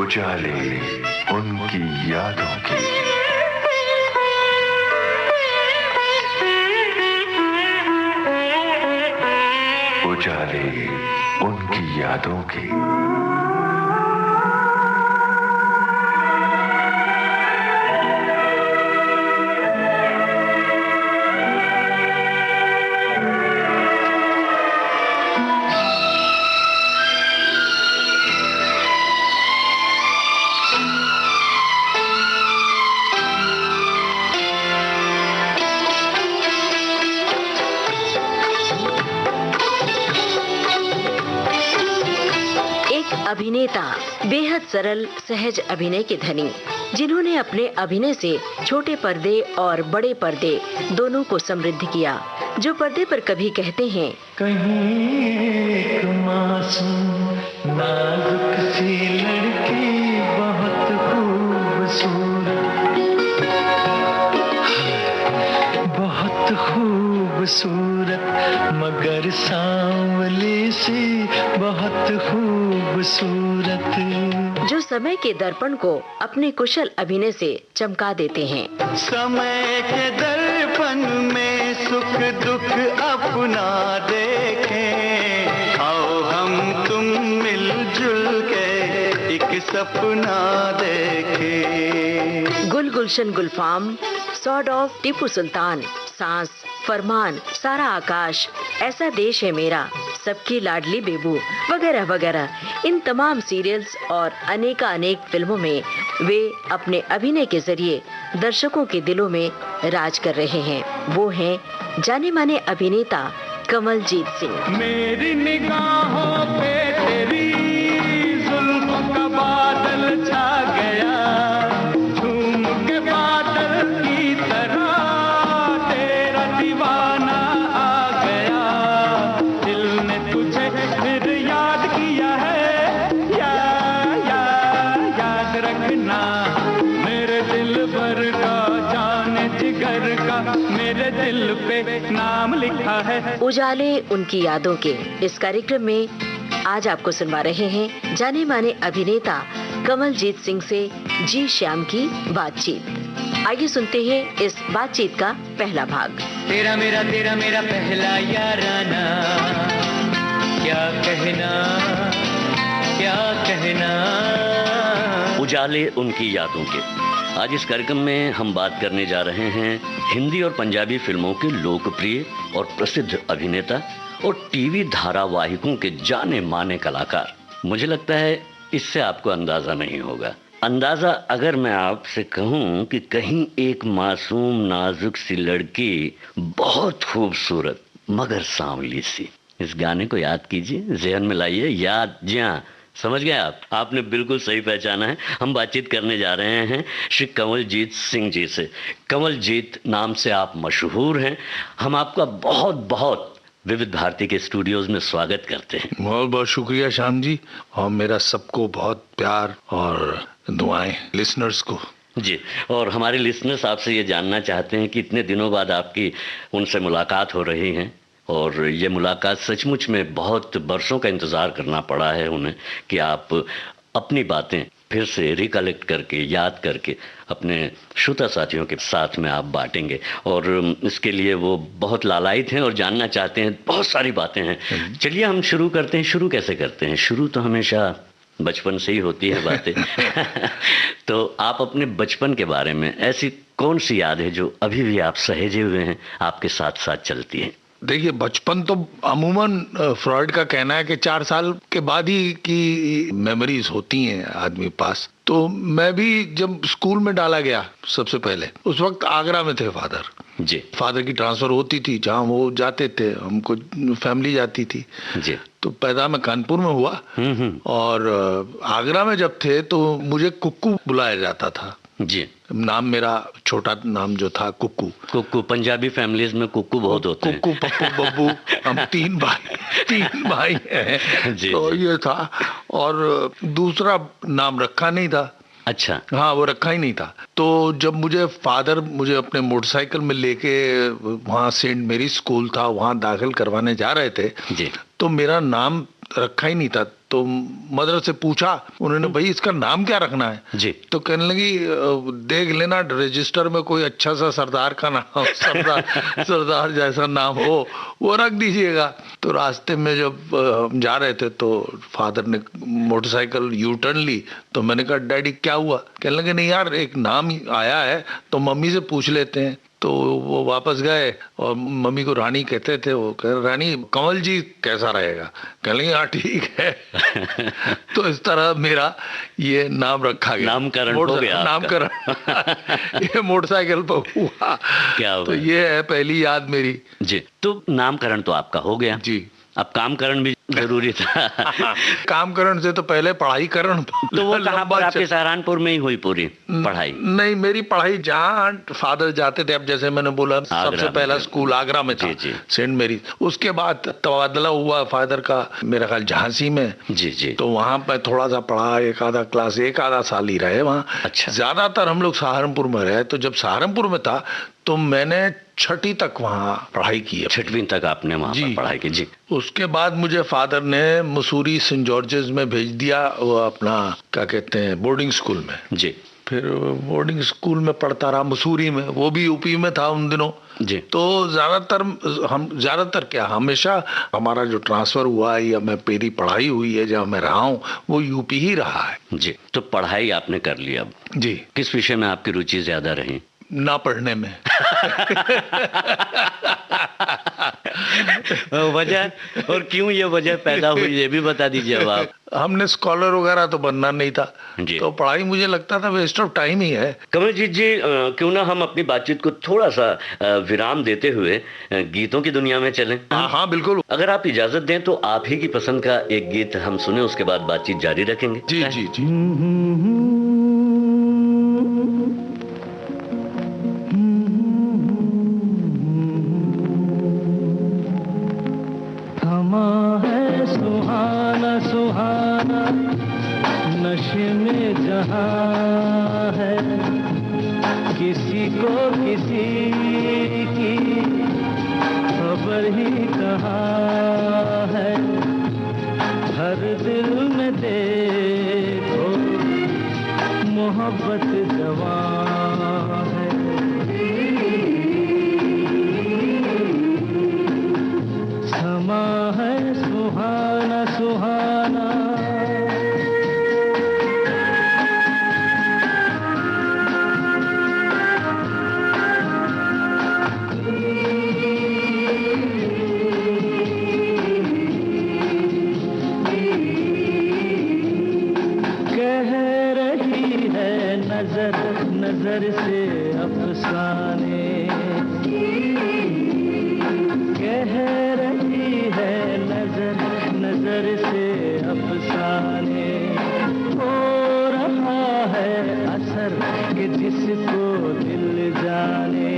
उजाले उनकी यादों के। उजाले उनकी यादों के। अभिनेता बेहद सरल सहज अभिनय के धनी, जिन्होंने अपने अभिनय से छोटे पर्दे और बड़े पर्दे दोनों को समृद्ध किया। जो पर्दे पर कभी कहते हैं, कहीं एक मासूम नाजुक सी लड़की बहुत खूबसूरत मगर सांवली सी बहुत खूबसूरत, जो समय के दर्पण को अपने कुशल अभिनय से चमका देते हैं। समय के दर्पण में सुख दुख अपना देखें, आओ हम तुम मिलजुल के एक सपना देखें। गुल गुलशन गुलफाम, सॉर्ड ऑफ टीपू सुल्तान, सांस, फरमान, सारा आकाश, ऐसा देश है मेरा, सबकी लाडली बेबू वगैरह वगैरह, इन तमाम सीरियल्स और अनेक फिल्मों में वे अपने अभिनय के जरिए दर्शकों के दिलों में राज कर रहे हैं। वो हैं जाने माने अभिनेता कमलजीत सिंह। मेरी निगाहों पे तेरी जुल्फों का बादल छा गया, झूम के बादल की तरह तेरा दीवाना आ गया, दिल ने तुझे फिर याद किया है, याद रखना मेरे दिल भर का, जाने जिगर का मेरे दिल पे नाम लिखा है। उजाले उनकी यादों के इस कार्यक्रम में आज आपको सुनवा रहे हैं जाने माने अभिनेता कमलजीत सिंह से जी श्याम की बातचीत। आइए सुनते हैं इस बातचीत का पहला भाग। तेरा मेरा पहला याराना, क्या कहना। उजाले उनकी यादों के। आज इस कार्यक्रम में हम बात करने जा रहे हैं हिंदी और पंजाबी फिल्मों के लोकप्रिय और प्रसिद्ध अभिनेता और टीवी धारावाहिकों के जाने माने कलाकार। मुझे लगता है इससे आपको अंदाजा नहीं होगा। अंदाजा अगर मैं आपसे कहूं कि कहीं एक मासूम नाजुक सी लड़की बहुत खूबसूरत मगर सांवली सी, इस गाने को याद कीजिए, ज़हन में लाइए, याद, जी हाँ, समझ गए आप, आपने बिल्कुल सही पहचाना है। हम बातचीत करने जा रहे हैं श्री कमलजीत सिंह जी से। कमलजीत नाम से आप मशहूर हैं। हम आपका बहुत बहुत विविध भारती के स्टूडियोज में स्वागत करते हैं। बहुत बहुत शुक्रिया श्याम जी, और मेरा सबको बहुत प्यार और दुआएं लिसनर्स को। जी, और हमारे लिसनर्स आपसे ये जानना चाहते हैं कि इतने दिनों बाद आपकी उनसे मुलाकात हो रही है, और ये मुलाकात सचमुच में बहुत बरसों का इंतज़ार करना पड़ा है उन्हें कि आप अपनी बातें फिर से रिकलेक्ट करके, याद करके अपने श्रोता साथियों के साथ में आप बांटेंगे, और इसके लिए वो बहुत लालायित हैं और जानना चाहते हैं। बहुत सारी बातें हैं। चलिए हम शुरू करते हैं। शुरू कैसे करते हैं? शुरू तो हमेशा बचपन से ही होती है बातें। तो आप अपने बचपन के बारे में ऐसी कौन सी याद है जो अभी भी आप सहेजे हुए हैं, आपके साथ साथ चलती हैं? देखिए, बचपन तो अमूमन फ्रॉइड का कहना है कि 4 साल के बाद ही की मेमोरीज होती हैं आदमी पास। तो मैं भी जब स्कूल में डाला गया सबसे पहले, उस वक्त आगरा में थे फादर जी। फादर की ट्रांसफर होती थी, जहाँ वो जाते थे हमको फैमिली जाती थी जी। तो पैदा मैं कानपुर में हुआ, और आगरा में जब थे तो मुझे कुक्कू बुलाया जाता था जी। नाम मेरा छोटा नाम जो था कुक्कू। कुक्कू, पंजाबी फैमिलीज में कुक्कू बहुत होते हैं। कुक्कू, पप्पू, बब्बू, हम तीन भाई हैं। तो ये था, और दूसरा नाम रखा नहीं था। अच्छा। हाँ, वो रखा ही नहीं था। तो जब मुझे फादर मुझे अपने मोटरसाइकिल में लेके वहाँ सेंट मेरी स्कूल था, वहाँ दाखिल करवाने जा रहे थे जी। तो मेरा नाम रखा ही नहीं था, तो मदर से पूछा उन्होंने, भाई इसका नाम क्या रखना है जी। तो कहने लगी देख लेना रजिस्टर में कोई अच्छा सा सरदार का नाम, सरदार जैसा नाम हो वो रख दीजिएगा। तो रास्ते में जब हम जा रहे थे तो फादर ने मोटरसाइकिल यू टर्न ली, तो मैंने कहा डैडी क्या हुआ? कहने लगे नहीं यार एक नाम आया है तो मम्मी से पूछ लेते हैं। तो वो वापस गए और मम्मी को रानी कहते थे, वो कह रानी कंवल जी कैसा रहेगा? कह लेंगे हाँ ठीक है। तो इस तरह मेरा ये नाम रखा गया, नामकरण हो गया, नामकरण ये मोटरसाइकिल पर हुआ। क्या हुआ? तो ये है पहली याद मेरी जी। तो नामकरण तो आपका हो गया जी। अब कामकरण भी जरूरी था। कामकरण से तो पहले पढ़ाई करण। तो वो कहाँ पर आपके सहारनपुर में ही हुई पूरी पढ़ाई? नहीं, मेरी पढ़ाई जहाँ फादर जाते थे, अब जैसे मैंने बोला सबसे पहला स्कूल आगरा में था, सेंट मेरी। उसके बाद तबादला हुआ फादर का मेरा ख्याल झांसी में। जी जी। तो वहाँ पे थोड़ा सा पढ़ा, एक आधा क्लास, एक आधा साल ही रहे वहाँ। अच्छा। ज्यादातर हम लोग सहारनपुर में रहे। तो जब सहारनपुर में था तो मैंने 6वीं तक वहाँ पढ़ाई की है। 6वीं तक आपने वहाँ पर पढ़ाई की? जी। उसके बाद मुझे फादर ने मसूरी सेंट जॉर्जेस में भेज दिया, वो अपना क्या कहते हैं बोर्डिंग स्कूल में। जी। फिर बोर्डिंग स्कूल में पढ़ता रहा मसूरी में, वो भी यूपी में था उन दिनों। जी। तो ज्यादातर क्या हमेशा हमारा जो ट्रांसफर हुआ है या मेरी पढ़ाई हुई है जहाँ मैं रहा हूँ वो यूपी ही रहा है। जी। तो पढ़ाई आपने कर ली अब? जी। किस विषय में आपकी रुचि ज्यादा रही? ना पढ़ने में। वजह, और क्यों ये वजह पैदा हुई ये भी बता दीजिए अब आप। हमने स्कॉलर वगैरह तो बनना नहीं था जी। तो पढ़ाई मुझे लगता था वेस्ट ऑफ टाइम ही है। कमलजीत जी, क्यों ना हम अपनी बातचीत को थोड़ा सा विराम देते हुए गीतों की दुनिया में चलें? हाँ बिल्कुल। अगर आप इजाजत दें तो आप ही की पसंद का एक गीत हम सुने, उसके बाद बातचीत जारी रखेंगे। जी जी जी। सुहाना नशे में जहां है, किसी को किसी की खबर ही कहाँ है। हर दिल में देखो मोहब्बत जवां है। समा है सुहाना सुहाना, कह रही है नजर नजर से अफसाने, कह रही है नजर नजर से अफसाने। हो रहा है असर कि जिसको दिल जाने।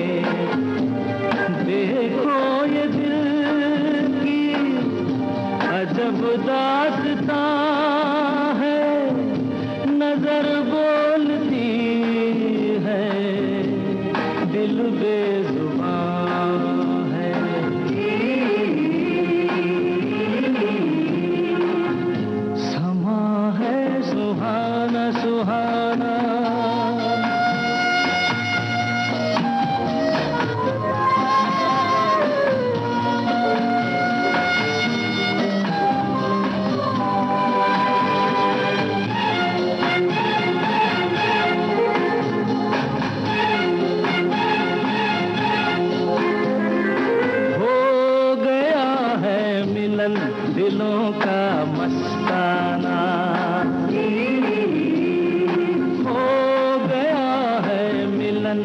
देखो ये दिल की अजब दास्तां है, नजर बोलती है दिल बेजुबान है। समा है सुहाना सुहाना, दिलों का मस्ताना। हो गया है मिलन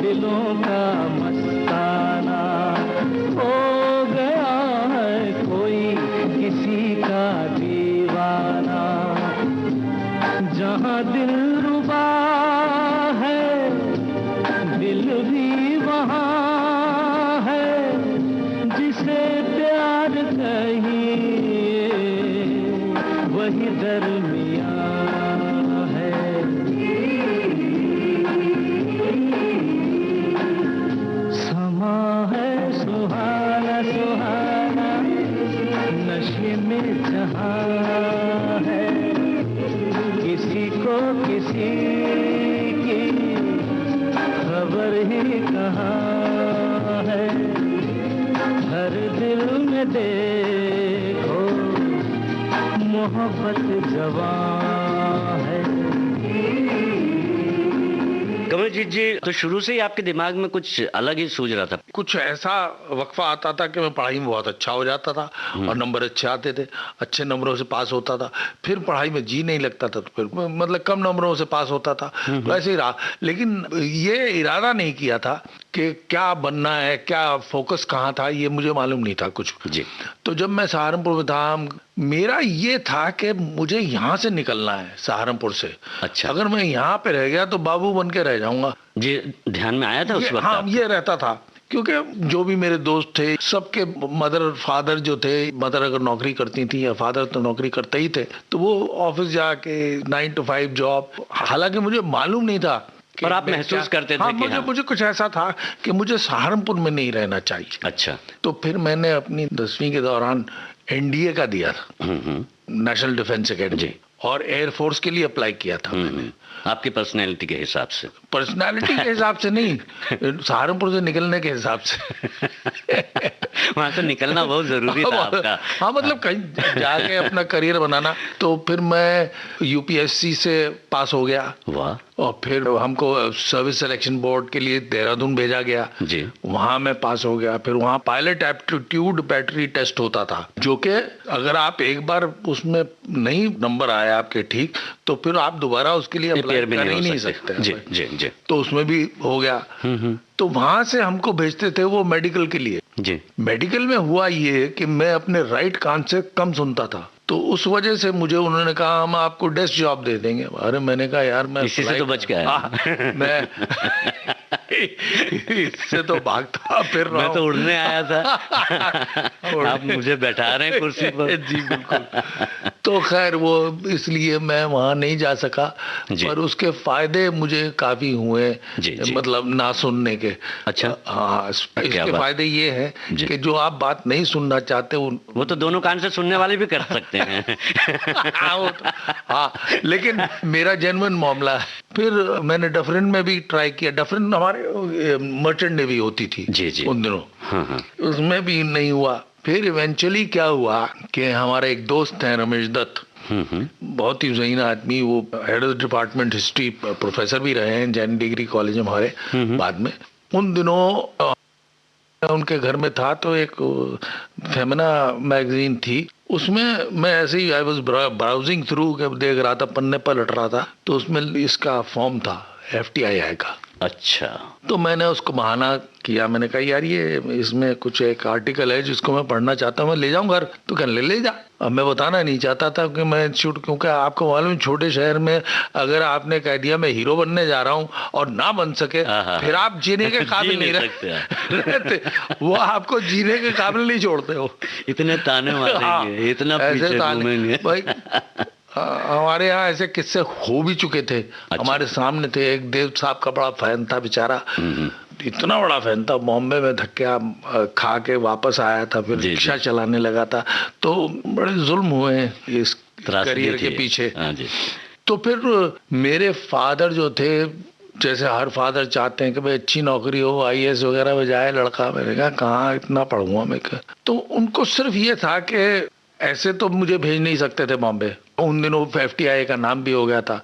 दिलों का मस्ताना। हो गया है कोई किसी का दीवाना। जहाँ दिल रुबा है दिल भी वहाँ है, जिसे प्यार कहीं वही दरमियाँ है। समा है सुहाना सुहाना, नशे में जहाँ किसी की खबर ही कहाँ है, हर दिल में देखो मोहब्बत जवां है। कमलजीत जी, तो शुरू से ही आपके दिमाग में कुछ अलग ही सूझ रहा था? कुछ ऐसा वक्फा आता था कि मैं पढ़ाई में बहुत अच्छा हो जाता था और नंबर अच्छे आते थे, अच्छे नंबरों से पास होता था। फिर पढ़ाई में जी नहीं लगता था, तो फिर मतलब कम नंबरों से पास होता था। तो ऐसे ही रहा, लेकिन ये इरादा नहीं किया था कि क्या बनना है, क्या फोकस कहाँ था, ये मुझे मालूम नहीं था कुछ जी। तो जब मैं सहारनपुर में था, मेरा ये था कि मुझे यहाँ से निकलना है, सहारनपुर से। अच्छा। अगर मैं यहाँ पे रह गया तो बाबू बन के रह जाऊंगा। जी, ध्यान में आया था उस वक्त? हाँ, ये रहता था, क्योंकि जो भी मेरे दोस्त थे सबके मदर फादर जो थे, मदर अगर नौकरी करती थी या फादर तो नौकरी करते ही थे, तो वो ऑफिस जाके 9 to 5 जॉब। हालांकि मुझे मालूम नहीं था। और आप महसूस करते थे? हाँ, कि मुझे कुछ ऐसा था कि मुझे सहारनपुर में नहीं रहना चाहिए। अच्छा। तो फिर मैंने अपनी 10वीं के दौरान एनडीए का दिया था, नेशनल डिफेंस एकेडमी, और एयरफोर्स के लिए अप्लाई किया था मैंने। आपकी पर्सनैलिटी के हिसाब से? पर्सनैलिटी के हिसाब से नहीं, सहारनपुर से निकलने के हिसाब से। वहां से निकलना बहुत जरूरी था आपका। हाँ, मतलब कहीं जाके अपना करियर बनाना। तो फिर मैं यूपीएससी से पास हो गया। वाह। और फिर हमको सर्विस सिलेक्शन बोर्ड के लिए देहरादून भेजा गया जी। वहां मैं पास हो गया। फिर वहां पायलट एप्टीट्यूड बैटरी टेस्ट होता था, जो कि अगर आप एक बार उसमें नहीं नंबर आया आपके ठीक, तो फिर आप दोबारा उसके लिए अप्लाई कर ही नहीं सकते। जी जी जी। तो उसमें भी हो गया। तो वहां से हमको भेजते थे वो मेडिकल के लिए। जी। मेडिकल में हुआ ये कि मैं अपने राइट कान से कम सुनता था, तो उस वजह से मुझे उन्होंने कहा हम आपको डेस्क जॉब दे देंगे। अरे मैंने कहा यार मैं इसी से तो बच गया। मैं इससे तो भागता फिर रहा, मैं तो उड़ने आया था। आप मुझे बैठा रहे हैं कुर्सी पर। जी बिल्कुल। तो खैर वो इसलिए मैं वहां नहीं जा सका, पर उसके फायदे मुझे काफी हुए। जी। मतलब ना सुनने के। अच्छा। हाँ, इसके फायदे ये हैं कि जो आप बात नहीं सुनना चाहते वो तो दोनों कान से सुनने वाले भी कर सकते हैं। हाँ, लेकिन मेरा जेन्युइन मामला है। फिर मैंने डफरिन में भी ट्राई किया। डफरिन हमारे मर्चेंट नेवी होती थी जी। उन दिनों। हाँ। उसमें भी नहीं हुआ। फिर इवेंचुअली क्या हुआ कि हमारे एक दोस्त हैं रमेश दत्त, बहुत ही ज़हीन आदमी, वो head of department history professor भी रहे हैं जैन डिग्री कॉलेज हमारे बाद में। उन दिनों उनके घर में था तो एक फेमिना मैगजीन थी, उसमें मैं ऐसे ही आई वाज ब्राउजिंग थ्रू के देख रहा था, पन्ने पर लट रहा था, तो उसमें इसका फॉर्म था FTII का। अच्छा। तो मैंने उसको बहाना किया, मैंने कहा यार ये इसमें कुछ एक आर्टिकल है जिसको मैं पढ़ना चाहता हूँ, मैं ले जाऊँ घर? तो कहने ले जा। अब मैं बताना नहीं चाहता था कि मैं क्योंकि आपको मालूम छोटे शहर में अगर आपने कह दिया मैं हीरो बनने जा रहा हूँ और ना बन सके, फिर आप जीने के काबिल नहीं रहते। वो आपको जीने के काबिल नहीं छोड़ते हो। इतने ताने मारेंगे, इतना पीछे घूमेंगे। भाई हमारे यहाँ ऐसे किस्से हो भी चुके थे। अच्छा। हमारे सामने थे, एक देव साहब का बड़ा फैन था बेचारा, इतना बड़ा फैन था, बॉम्बे में धक्का खा के वापस आया था, फिर रिक्शा चलाने लगा था। तो बड़े जुल्म हुए इस करियर के पीछे। तो फिर मेरे फादर जो थे, जैसे हर फादर चाहते हैं कि भाई अच्छी नौकरी हो, IAS वगैरह में जाए लड़का। मैंने कहा कहाँ इतना पढ़ूंगा मैं। तो उनको सिर्फ ये था कि ऐसे तो मुझे भेज नहीं सकते थे बॉम्बे, उन दिनों FTII का नाम भी हो गया था।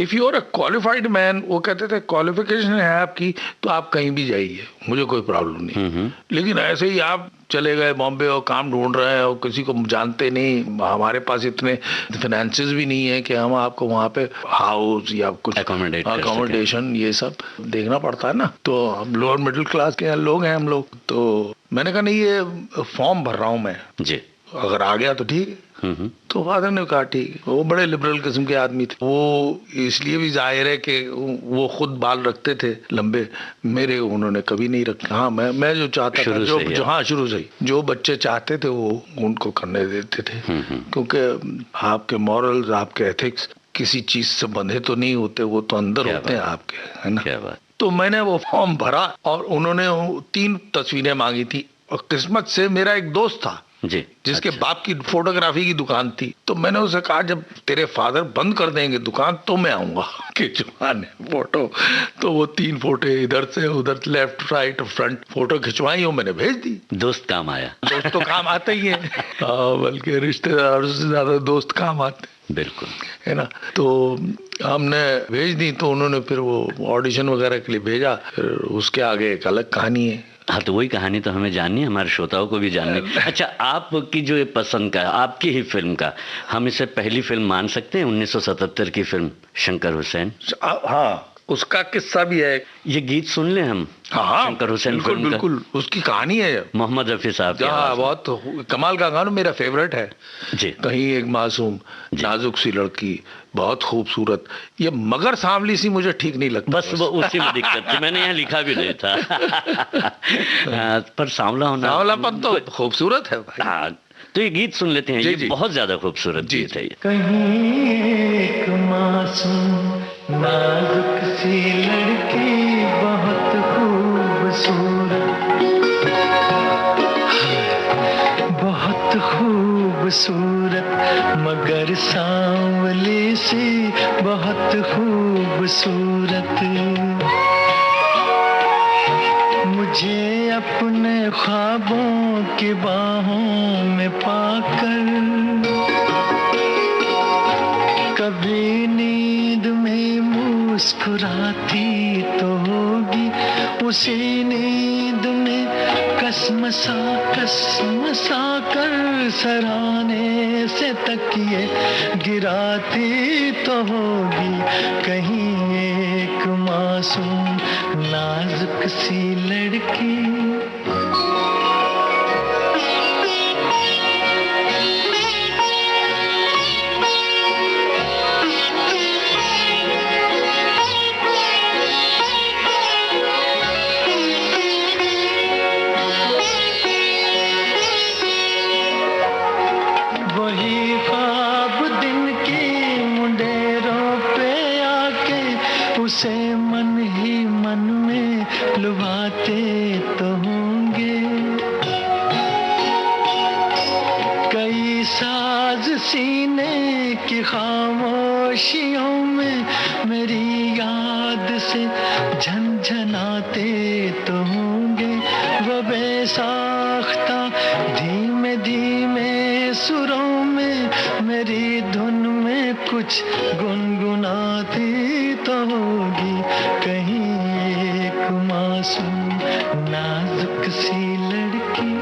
If you are a qualified man, वो कहते थे क्वालिफिकेशन है आपकी तो आप कहीं भी जाइए, मुझे कोई प्रॉब्लम नहीं। लेकिन ऐसे ही आप चले गए बॉम्बे और काम ढूंढ रहे हैं और किसी को जानते नहीं, हमारे पास इतने फाइनेंसेस भी नहीं है कि हम आपको वहाँ पे हाउस या कुछ अकोमोडेशन ये सब देखना पड़ता है ना। तो हम लोअर मिडिल क्लास के लोग हैं हम लोग। तो मैंने कहा नहीं, ये फॉर्म भर रहा हूँ मैं जी, अगर आ गया तो ठीक है। तो फादर ने कहा ठीक है। वो बड़े लिबरल किस्म के आदमी थे। वो इसलिए भी जाहिर है कि वो खुद बाल रखते थे लंबे, मेरे उन्होंने कभी नहीं रखे। हाँ, मैं जो चाहता था, जो हाँ शुरू से ही जो बच्चे चाहते थे वो उनको करने देते थे, क्योंकि आपके मॉरल्स, आपके एथिक्स किसी चीज से बंधे तो नहीं होते, वो तो अंदर होते हैं आपके, है ना। क्या बात। तो मैंने वो फॉर्म भरा और उन्होंने 3 तस्वीरें मांगी थी, और किस्मत से मेरा एक दोस्त था जी, जिसके अच्छा। बाप की फोटोग्राफी की दुकान थी। तो मैंने उसे कहा जब तेरे फादर बंद कर देंगे दुकान तो मैं आऊंगा खिंचवाने फोटो। तो वो 3 फोटो इधर से उधर, लेफ्ट राइट फ्रंट फोटो खिंचवाई और मैंने भेज दी। दोस्त काम आया। दोस्त तो काम आते ही है, बल्कि रिश्तेदारों से ज्यादा दोस्त काम आते, बिल्कुल, है ना। तो हमने भेज दी, तो उन्होंने फिर वो ऑडिशन वगैरह के लिए भेजा। फिर उसके आगे एक अलग कहानी है। हाँ, तो वही कहानी तो हमें जाननी है, हमारे श्रोताओं को भी जाननी है। अच्छा, आपकी जो ये पसंद का, आपकी ही फिल्म का, हम इसे पहली फिल्म मान सकते हैं 1977 की फिल्म शंकर हुसैन? हाँ, उसका किस्सा भी है। ये गीत सुन लें हम? हाँ, शंकर हुसैन बिल्कुल फिल्म का। बिल्कुल, उसकी कहानी है मोहम्मद रफी साहब की आवाज में। बहुत कमाल का गाना, मेरा फेवरेट है जी। कहीं एक मासूम नाजुक सी लड़की बहुत खूबसूरत, ये मगर सांवली सी मुझे ठीक नहीं लगता। बस वो उसी में दिक्कत थी, मैंने यहाँ लिखा भी नहीं था। पर सांवला होना, सांवलापन तो खूबसूरत है भाई। हाँ, तो ये गीत सुन लेते हैं। जी, ये जी। बहुत ज्यादा खूबसूरत गीत है ये। कहीं एक मासूम नाजुक सी लड़की बहुत खूबसूरत, बहुत खूबसूरत, मगर सांवली सी बहुत खूबसूरत। मुझे अपने ख्वाबों की बाहों में पाकर कभी नींद में मुस्कुराती तो होगी, उसी नींद में कसमसा कर सराहने से तकिए गिराती तो होगी। कहीं एक मासूम नाजुक सी लड़की। वही ख्वाब दिन की मुंडेरों पे आके उसे मन ही मन में लुभाते तो होंगे। कई साज सीने की खामोशियों में मेरी याद से झनझनाते तो होंगे। वो बेसाख्ता धीमे धीमे सुरों में मेरी धुन में कुछ गुनगुनाती तो होगी। कहीं एक मासूम नाजुक सी लड़की।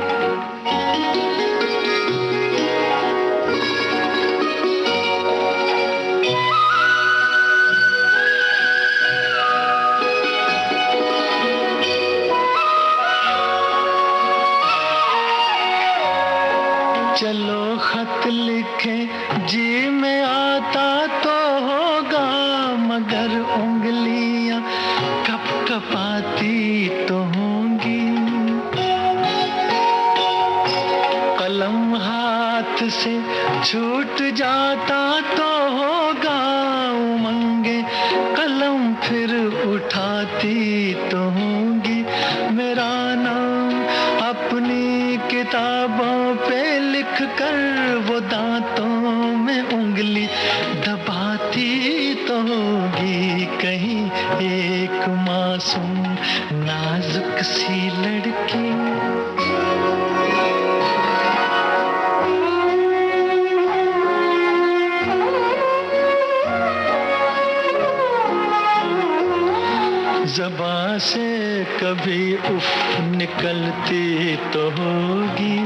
चलो खत लिखे जी में आता तो होगा, मगर उंगलियां कपकपाती तो होंगी। कलम हाथ से छूट जाता तो होगा, उमंगे कलम फिर उठाती तो होंगी। मेरा नाम अपनी किताबों पे लिख कर वो दांतों में उंगली दबाती तो होगी। कहीं एक मासूम नाजुक सी लड़की। ज़बां से कभी उफ निकलती तो होगी,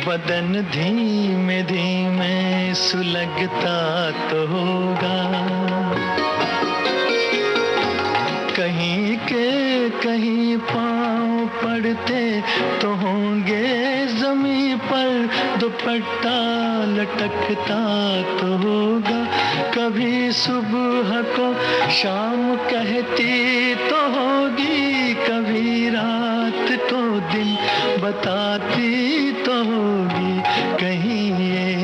बदन धीमे धीमे सुलगता तो होगा। कहीं के कहीं पाँव पड़ते तो होंगे ज़मीं पर, दुपट्टा लटकता तो होगा। कभी सुबह को शाम कहती तो होगी, कभी रात को दिन बताती तो होगी। कहीं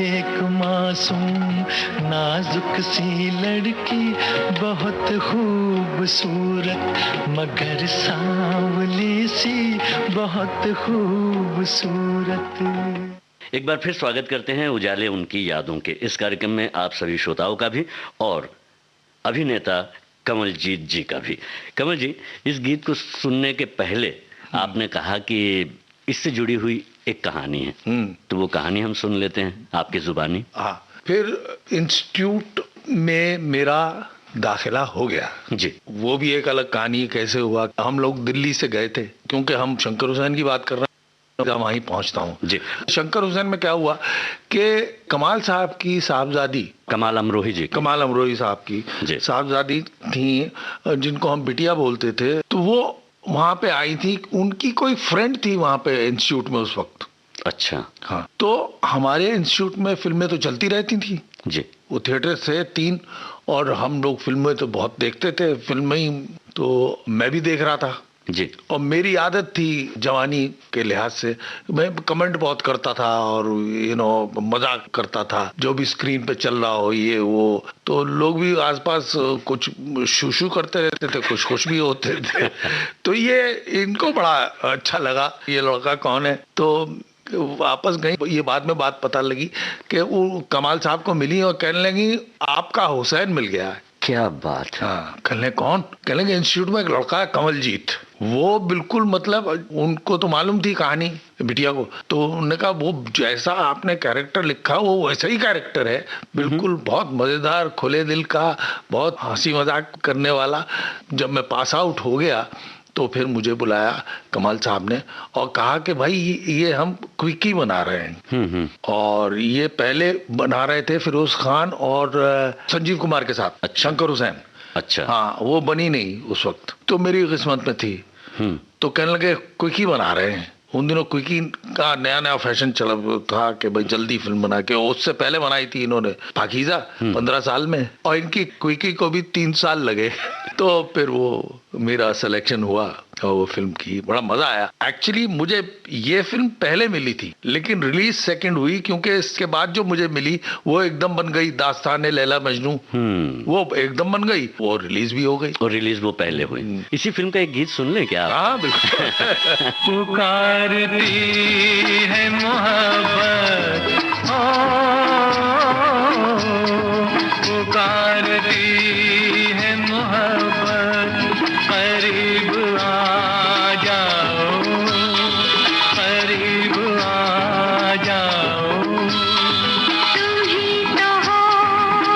एक मासूम नाजुक सी लड़की बहुत खूबसूरत, मगर सांवली सी बहुत खूबसूरत। एक बार फिर स्वागत करते हैं उजाले उनकी यादों के इस कार्यक्रम में आप सभी श्रोताओं का भी और अभिनेता कमलजीत जी का भी। कमल जी, इस गीत को सुनने के पहले आपने कहा कि इससे जुड़ी हुई एक कहानी है, तो वो कहानी हम सुन लेते हैं आपकी जुबानी। हाँ, फिर इंस्टीट्यूट में मेरा दाखिला हो गया जी। वो भी एक अलग कहानी, कैसे हुआ। हम लोग दिल्ली से गए थे, क्योंकि हम शंकर हुसैन की बात कर रहे हैं, वहीं पहुंचता हूँ जी। शंकर हुसैन में क्या हुआ कि कमाल साहब की साहबजादी, कमाल अमरोही जी, कमाल अमरोही साहब की साहबजादी थी, जिनको हम बिटिया बोलते थे, तो वो वहां पे आई थी। उनकी कोई फ्रेंड थी वहां पे इंस्टीट्यूट में उस वक्त। अच्छा। हाँ, तो हमारे इंस्टीट्यूट में फिल्में तो चलती रहती थी जी। वो थिएटर से 3, और हम लोग फिल्में तो बहुत देखते थे, फिल्में ही तो मैं भी देख रहा था जी। और मेरी आदत थी जवानी के लिहाज से, मैं कमेंट बहुत करता था और मजाक करता था, जो भी स्क्रीन पे चल रहा हो ये वो, तो लोग भी आसपास कुछ शू करते रहते थे, कुछ खुश भी होते थे। तो ये इनको बड़ा अच्छा लगा, ये लड़का कौन है। तो वापस गई, ये बाद में बात पता लगी कि वो कमाल साहब को मिली और कहने लगी आपका हुसैन मिल गया है। क्या बात है। हाँ, कहने कौन, कहने लगे इंस्टीट्यूट में एक लड़का है कमलजीत। वो बिल्कुल मतलब उनको तो मालूम थी कहानी बिटिया को, तो उन्होंने कहा वो जैसा आपने कैरेक्टर लिखा वो वैसा ही कैरेक्टर है, बिल्कुल बहुत मजेदार, खुले दिल का, बहुत हंसी मजाक करने वाला। जब मैं पास आउट हो गया तो फिर मुझे बुलाया कमाल साहब ने और कहा कि भाई ये हम क्विकी बना रहे हैं। और ये पहले बना रहे थे फिरोज खान और संजीव कुमार के साथ। अच्छा। शंकर हुसैन। अच्छा। हाँ, वो बनी नहीं उस वक्त, तो मेरी किस्मत में थी। तो कहने लगे क्विकी बना रहे हैं। उन दिनों क्विकी का नया नया फैशन चला था कि भाई जल्दी फिल्म बना के, उससे पहले बनाई थी इन्होंने पाकीज़ा 15 साल में, और इनकी क्विकी को भी 3 साल लगे। तो फिर वो मेरा सिलेक्शन हुआ और वो फिल्म की, बड़ा मजा आया। एक्चुअली मुझे ये फिल्म पहले मिली थी, लेकिन रिलीज सेकंड हुई, क्योंकि इसके बाद जो मुझे मिली वो एकदम बन गई दास्तान लैला मजनू। वो एकदम बन गई, वो रिलीज भी हो गई। और रिलीज वो पहले हुई। इसी फिल्म का एक गीत सुन लें क्या? हाँ बिल्कुल। पुकारती है मोहब्बत, पुकारती है मोहब्बत, करीब आ जाओ, करीब आ जाओ। तुम ही तो हो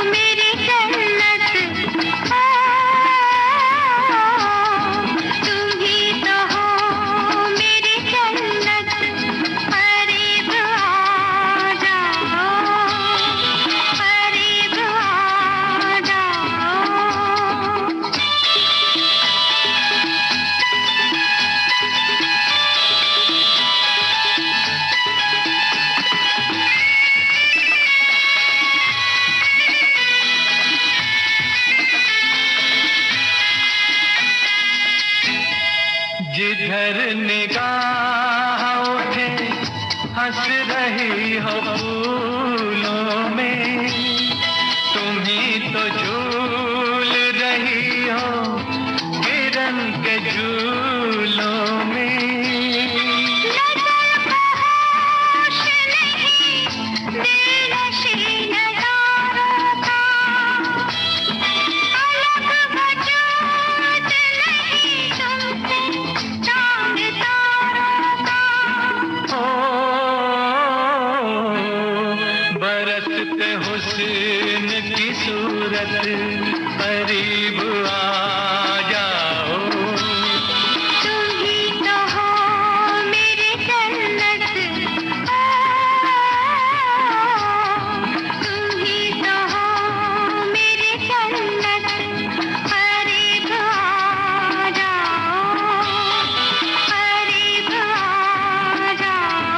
मेरी जन्नत, तुम ही तो हो मेरी जन्नत, करीब आ जाओ, करीब आ जाओ। जिधर निगाह उठे हंस रही हो फूलों में, तुम ही तो झूल रही हो किरण के झूलों में। बरसते हुस्न की सूरत, करीब आ जाओ। तुम ही तो हो मेरी जन्नत, तुम ही तो हो मेरी जन्नत, करीब आ जाओ, करीब आ जाओ।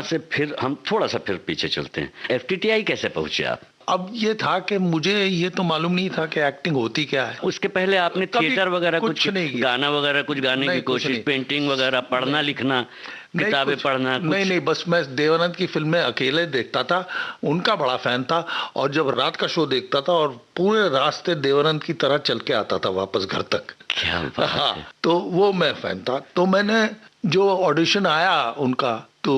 से फिर हम थोड़ा सा फिर पीछे चलते हैं, एफटीटीआई कैसे पहुंचे आप? अब ये था कि मुझे ये तो मालूम नहीं था कि एक्टिंग होती क्या है। उसके पहले आपने कभी थिएटर वगैरह कुछ नहीं किया। गाना वगैरह कुछ गाने नहीं, की कुछ कोशिश, नहीं। पेंटिंग वगैरह, पढ़ना लिखना, किताबें पढ़ना? नहीं, बस मैं देवानंद की फिल्में अकेले देखता था, उनका बड़ा फैन था, और जब रात का शो देखता था और पूरे रास्ते देवानंद की तरह चल के आता था वापस घर तक। क्या बात हाँ, है। तो वो मैं फैन था। तो मैंने जो ऑडिशन आया उनका, तो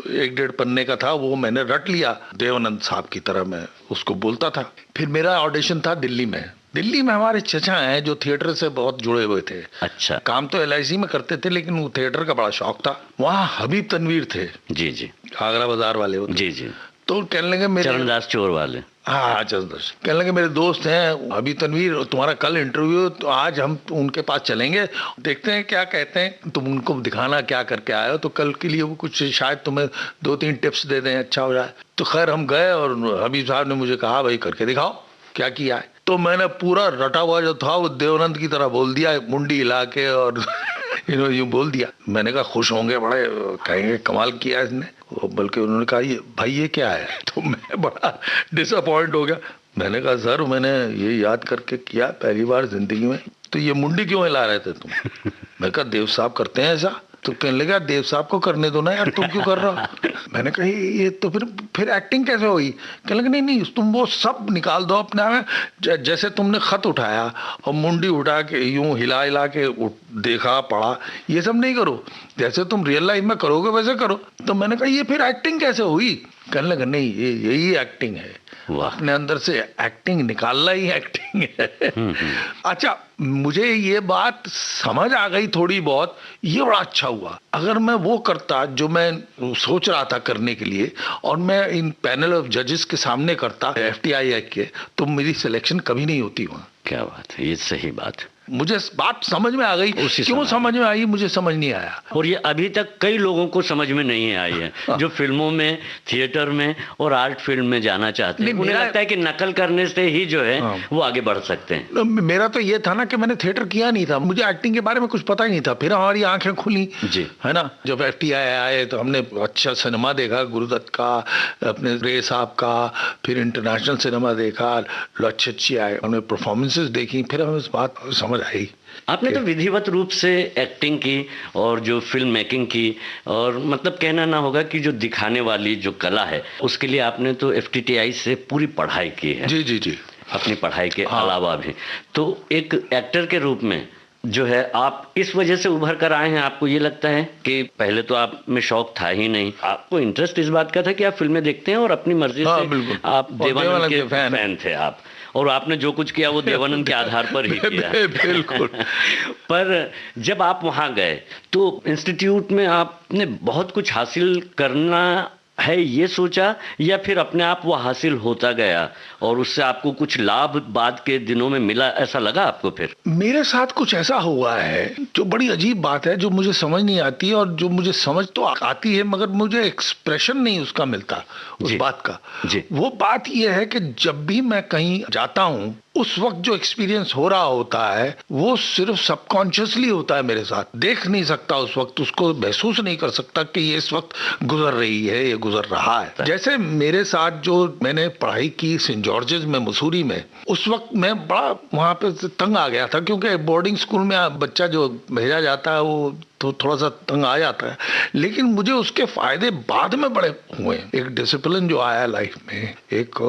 1-1.5 पन्ने का था, वो मैंने रट लिया। देवानंद साहब की तरह मैं उसको बोलता था। फिर मेरा ऑडिशन था दिल्ली में। दिल्ली में हमारे चचा हैं जो थिएटर से बहुत जुड़े हुए थे। अच्छा। काम तो LIC में करते थे, लेकिन वो थिएटर का बड़ा शौक था। वहाँ हबीब तनवीर थे, जी जी, आगरा बाजार वाले वो थे। जी जी, तो कहने लगे मेरे, चरणदास चोर वाले। हाँ, चरणदास, कहने लगे मेरे दोस्त हैं हबीब तनवीर, तुम्हारा कल इंटरव्यू, तो आज हम उनके पास चलेंगे, देखते हैं क्या कहते हैं, तुम उनको दिखाना क्या करके आए हो, तो कल के लिए वो कुछ शायद तुम्हें 2-3 टिप्स दे दें, अच्छा हो जाए। तो खैर हम गए और हबीब साहब ने मुझे कहा भाई करके दिखाओ क्या किया है। तो मैंने पूरा रटा हुआ जो था वो देवानंद की तरह बोल दिया, मुंडी हिला के, और यूं बोल दिया। मैंने कहा खुश होंगे बड़े, कहेंगे कमाल किया इसने, बल्कि उन्होंने कहा ये भाई ये क्या है। तो मैं बड़ा डिसअपॉइंट हो गया। मैंने कहा सर मैंने ये याद करके किया पहली बार जिंदगी में। तो ये मुंडी क्यों हिला रहे थे तुम? मैं कहा देव साहब करते हैं ऐसा। तो कहने लगा देव साहब को करने दो ना यार, तुम क्यों कर रहा हो? मैंने कहा ये तो फिर एक्टिंग कैसे हुई? कहने लगे नहीं तुम वो सब निकाल दो अपने में, जैसे तुमने खत उठाया और मुंडी उठा के यूं हिला हिला के देखा पढ़ा, ये सब नहीं करो, जैसे तुम रियल लाइफ में करोगे वैसे करो। तो मैंने कहा ये फिर एक्टिंग कैसे हुई? कहने लगा नहीं यही एक्टिंग है, अपने अंदर से एक्टिंग निकालना ही एक्टिंग है। अच्छा, मुझे ये बात समझ आ गई थोड़ी बहुत, ये बड़ा अच्छा हुआ। अगर मैं वो करता जो मैं सोच रहा था करने के लिए, और मैं इन पैनल ऑफ जजेस के सामने करता FTI के, तो मेरी सिलेक्शन कभी नहीं होती वहाँ। क्या बात है, ये सही बात। मुझे बात समझ में आ गई, क्यों समझ में आई मुझे समझ नहीं आया। और ये अभी तक कई लोगों को समझ में नहीं आई है, जो फिल्मों में, थिएटर में और आर्ट फिल्म में जाना चाहते हैं। मुझे लगता है कि नकल करने से ही जो है वो आगे बढ़ सकते हैं। मेरा तो ये था ना कि मैंने थिएटर किया नहीं था, मुझे एक्टिंग के बारे में कुछ पता ही नहीं था। फिर हमारी आंखें खुली जी, है ना। जब FTI आए तो हमने अच्छा सिनेमा देखा, गुरुदत्त का, अपने रे साहब का, फिर इंटरनेशनल सिनेमा देखा, अच्छी आए, हमने परफॉर्मेंसेस देखी, फिर हमें इस बात समझ आई। आपने तो विधिवत रूप से एक्टिंग की और जो फिल्म मेकिंग की, और मतलब कहना ना होगा कि जो दिखाने वाली जो कला है उसके लिए आपने तो FTTI से पूरी पढ़ाई की है। जी जी जी, अपनी पढ़ाई के अलावा भी। तो एक एक्टर के रूप में जो है आप इस वजह से उभर कर आए हैं, आपको ये लगता है कि पहले तो आप में शौक था ही नहीं, आपको इंटरेस्ट इस बात का था कि आप फिल्में देखते हैं और अपनी मर्जी से आप देवानंद के फैन थे आप, और आपने जो कुछ किया वो देवानंद के आधार पर ही किया। बिल्कुल। पर जब आप वहां गए तो इंस्टीट्यूट में आपने बहुत कुछ हासिल करना है ये सोचा, या फिर अपने आप वो हासिल होता गया और उससे आपको कुछ लाभ बाद के दिनों में मिला, ऐसा लगा आपको? फिर मेरे साथ कुछ ऐसा हुआ है जो बड़ी अजीब बात है, जो मुझे समझ नहीं आती, और जो मुझे समझ तो आती है मगर मुझे एक्सप्रेशन नहीं उसका मिलता उस बात का जी। वो बात ये है कि जब भी मैं कहीं जाता हूँ उस वक्त जो एक्सपीरियंस हो रहा होता है वो सिर्फ सबकॉन्शियसली होता है मेरे साथ, देख नहीं सकता उस वक्त, उसको महसूस नहीं कर सकता कि ये इस वक्त गुजर रही है, ये गुजर रहा है। जैसे मेरे साथ जो मैंने पढ़ाई की सेंट जॉर्जेस में, मसूरी में, उस वक्त मैं बड़ा वहाँ पे तंग आ गया था, क्योंकि बोर्डिंग स्कूल में बच्चा जो भेजा जाता है वो तो थोड़ा सा तंग आ जाता है, लेकिन मुझे उसके फायदे बाद में बड़े हुए। एक डिसिप्लिन जो आया लाइफ में, एक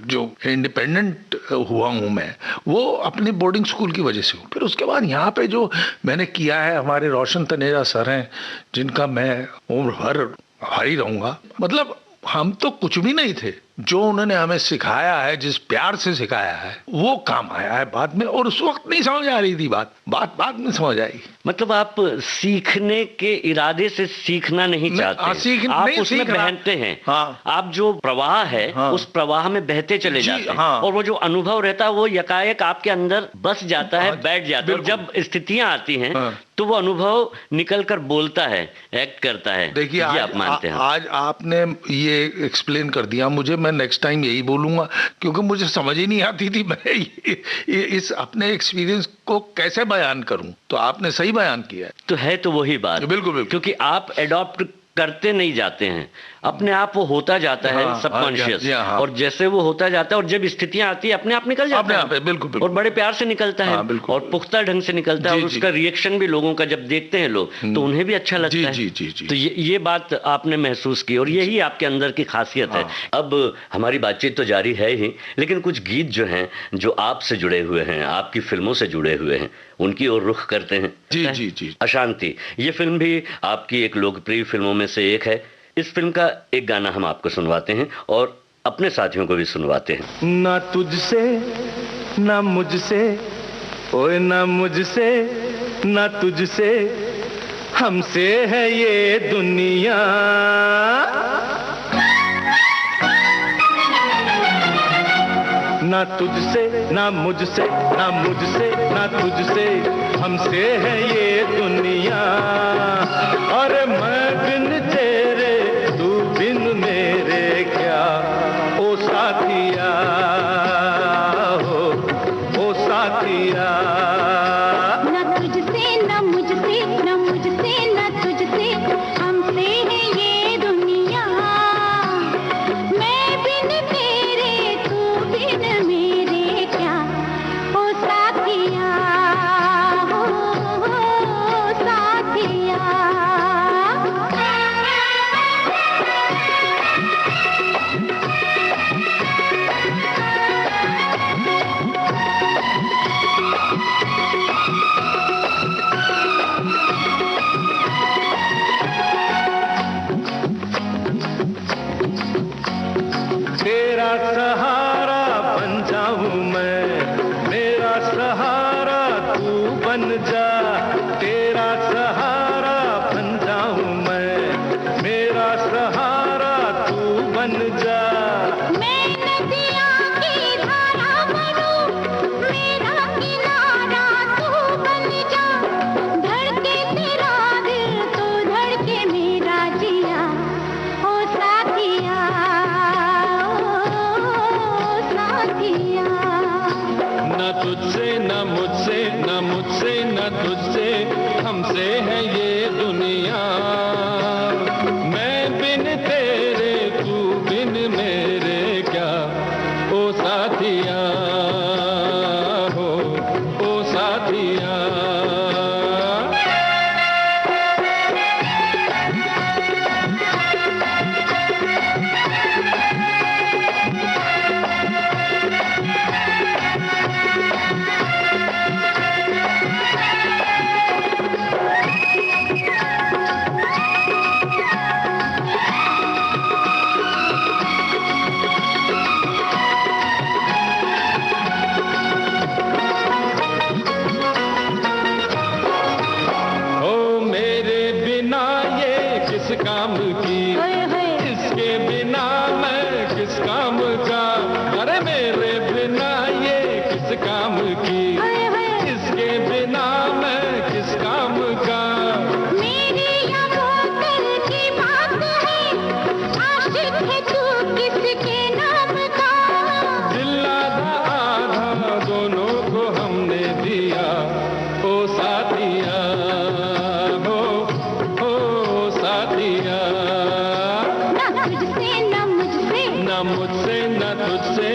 जो इंडिपेंडेंट हुआ हूँ मैं, वो अपने बोर्डिंग स्कूल की वजह से हूँ। फिर उसके बाद यहाँ पे जो मैंने किया है, हमारे रोशन तनेजा सर हैं जिनका मैं उम्र भर भारी रहूँगा। मतलब हम तो कुछ भी नहीं थे, जो उन्होंने हमें सिखाया है, जिस प्यार से सिखाया है, वो काम आया है बाद में, और उस वक्त नहीं समझ आ रही थी बात बाद में समझ आई। मतलब आप सीखने के इरादे से सीखना नहीं चाहते, आप उसमें बहते हैं। हाँ। आप जो प्रवाह है उस प्रवाह में बहते चले जाते हैं, और वो जो अनुभव रहता है वो यकायक आपके अंदर बस जाता है, बैठ जाता है, और जब स्थितियां आती हैं तो वो अनुभव निकल कर बोलता है, एक्ट करता है। देखिए आप मानते हैं, आज आपने ये एक्सप्लेन कर दिया मुझे, मैं नेक्स्ट टाइम यही बोलूंगा, क्योंकि मुझे समझ ही नहीं आती थी मैं इस अपने एक्सपीरियंस को कैसे बयान करूं, तो आपने सही बयान किया है। तो है तो वही बात, बिल्कुल, क्योंकि आप एडॉप्ट करते नहीं जाते हैं, अपने आप वो होता जाता है सबकॉन्शियस, और जैसे वो होता जाता है और जब स्थितियां आती है अपने आप निकल जाता है, बिल्कुल, और बड़े प्यार से निकलता है, और पुख्ता ढंग से निकलता है, और उसका रिएक्शन भी लोगों का जब देखते हैं लोग तो उन्हें भी अच्छा लगता है। जी। तो ये बात आपने महसूस की और यही आपके अंदर की खासियत है। अब हमारी बातचीत तो जारी है ही, लेकिन कुछ गीत जो हैं जो आपसे जुड़े हुए हैं, आपकी फिल्मों से जुड़े हुए हैं, उनकी ओर रुख करते हैं। जी। अशांति, ये फिल्म भी आपकी एक लोकप्रिय फिल्मों में से एक है। इस फिल्म का एक गाना हम आपको सुनवाते हैं और अपने साथियों को भी सुनवाते हैं। ना तुझसे ना मुझसे, ओए ना मुझसे ना तुझसे, हमसे है ये दुनिया। ना तुझसे ना मुझसे, ना मुझसे ना तुझसे, हमसे है ये दुनिया। और मैं बिन तेरे तू बिन मेरे क्या, ओ साथिया हो, ओ साथिया। ना तुझसे ना मुझसे, ना मुझसे ना तुझसे, हमसे है ये दुनिया। मैं बिन तेरे तू बिन मेरे क्या, ओ साथिया हो, साथिया। तेरा सहारा बन जाऊं मैं, मेरा सहारा तू बन जा। तेरा सहारा बन जाऊं मैं, मेरा सहारा तू बन जा। मैं नदिया की धारा बनूं, मेरा किनारा तू बन जा। धड़के तेरा दिल तो धड़के मेरा जिया, ओ साथिया ओ साथिया। न तुझसे न मुझसे, न मुझसे न तुझसे, हमसे है ये दुनिया। मैं बिन तेरे तू बिन मेरे क्या, ओ साथिया हो, ओ साथिया। ओ मेरे बिना ये किस काम की, इसके बिना मैं किस काम का। अरे मेरे बिना ये किस काम की, इसके बिना मैं किस काम का। मेरी या बोतल की बात है, आशिक है तू किसके नाम का। दिल आधा आधा दोनों को हमने दिया, ओ साथिया हो, ओ साथिया। ना तुझसे ना मुझसे, न मुझसे न तुझसे,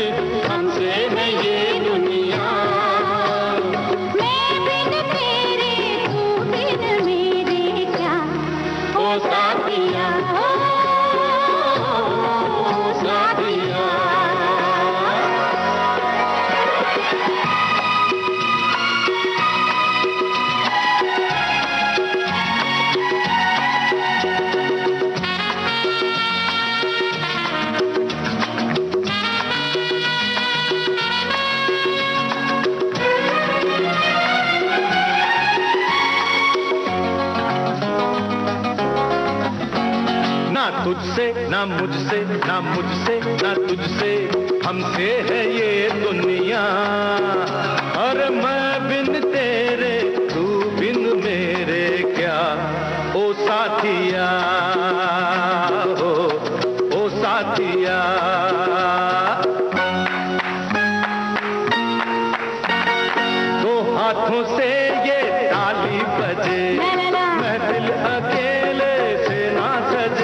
हमसे है ये दुनिया। मैं बिन तेरे तू बिन मेरे क्या, ओ साथिया ओ साथिया। ना तुझसे ना मुझसे, ना मुझसे ना तुझसे, हमसे है ये दुनिया। और मैं बिन तेरे तू बिन मेरे क्या, ओ साथिया हो, ओ साथिया। दो हाथों से ये ताली बजे, महफिल अकेले से ना सजे।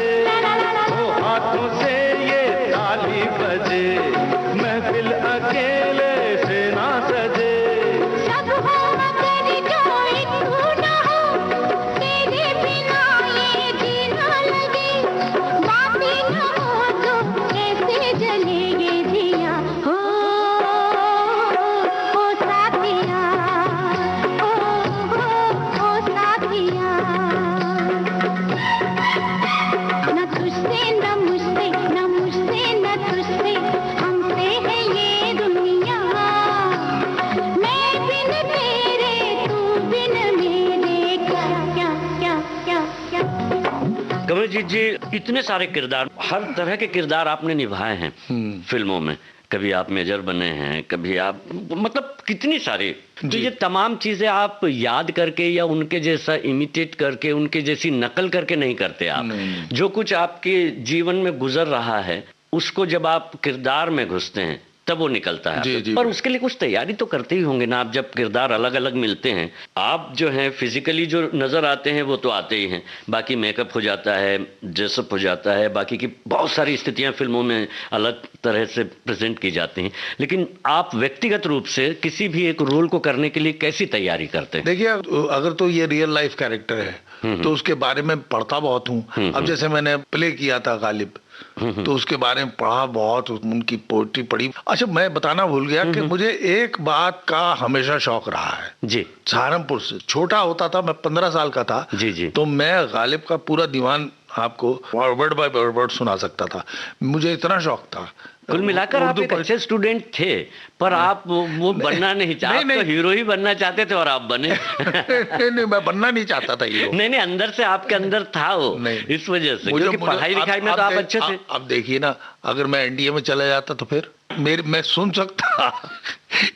अभिजीत जी, इतने सारे किरदार, हर तरह के किरदार आपने निभाए हैं फिल्मों में। कभी आप मेजर बने हैं, कभी आप, मतलब कितनी सारी। तो ये तमाम चीजें आप याद करके या उनके जैसा इमिटेट करके, उनके जैसी नकल करके नहीं करते आप। जो कुछ आपके जीवन में गुजर रहा है उसको जब आप किरदार में घुसते हैं तब वो निकलता है। पर उसके लिए कुछ तैयारी तो करते ही होंगे ना आप, जब किरदार अलग अलग मिलते हैं। आप जो हैं फिजिकली जो नजर आते हैं वो तो आते ही हैं, बाकी मेकअप हो जाता है, ड्रेसअप हो जाता है, बाकी की बहुत सारी स्थितियां फिल्मों में अलग तरह से प्रेजेंट की जाती हैं। लेकिन आप व्यक्तिगत रूप से किसी भी एक रोल को करने के लिए कैसी तैयारी करते हैं? देखिए, अगर तो ये रियल लाइफ कैरेक्टर है तो उसके बारे में पढ़ता बहुत हूँ। अब जैसे मैंने प्ले किया था गालिब, तो उसके बारे में पढ़ा बहुत, उनकी पोएट्री पढ़ी। अच्छा, मैं बताना भूल गया कि मुझे एक बात का हमेशा शौक रहा है जी। सहारनपुर से छोटा होता था, मैं 15 साल का था जी। तो मैं गालिब का पूरा दीवान आपको वर्ड बाय वर्ड सुना सकता था, मुझे इतना शौक था। कुल मिलाकर आप एक अच्छे स्टूडेंट थे, पर आप वो बनना नहीं चाहते, तो हीरो ही बनना चाहते थे और आप बने। नहीं, मैं बनना नहीं चाहता था हीरो। नहीं, अंदर से आपके अंदर था वो, इस वजह से, क्योंकि पढ़ाई लिखाई में तो आप अच्छे थे। अब देखिए ना, अगर मैं एनडीए में चला जाता तो फिर मैं सुन सकता।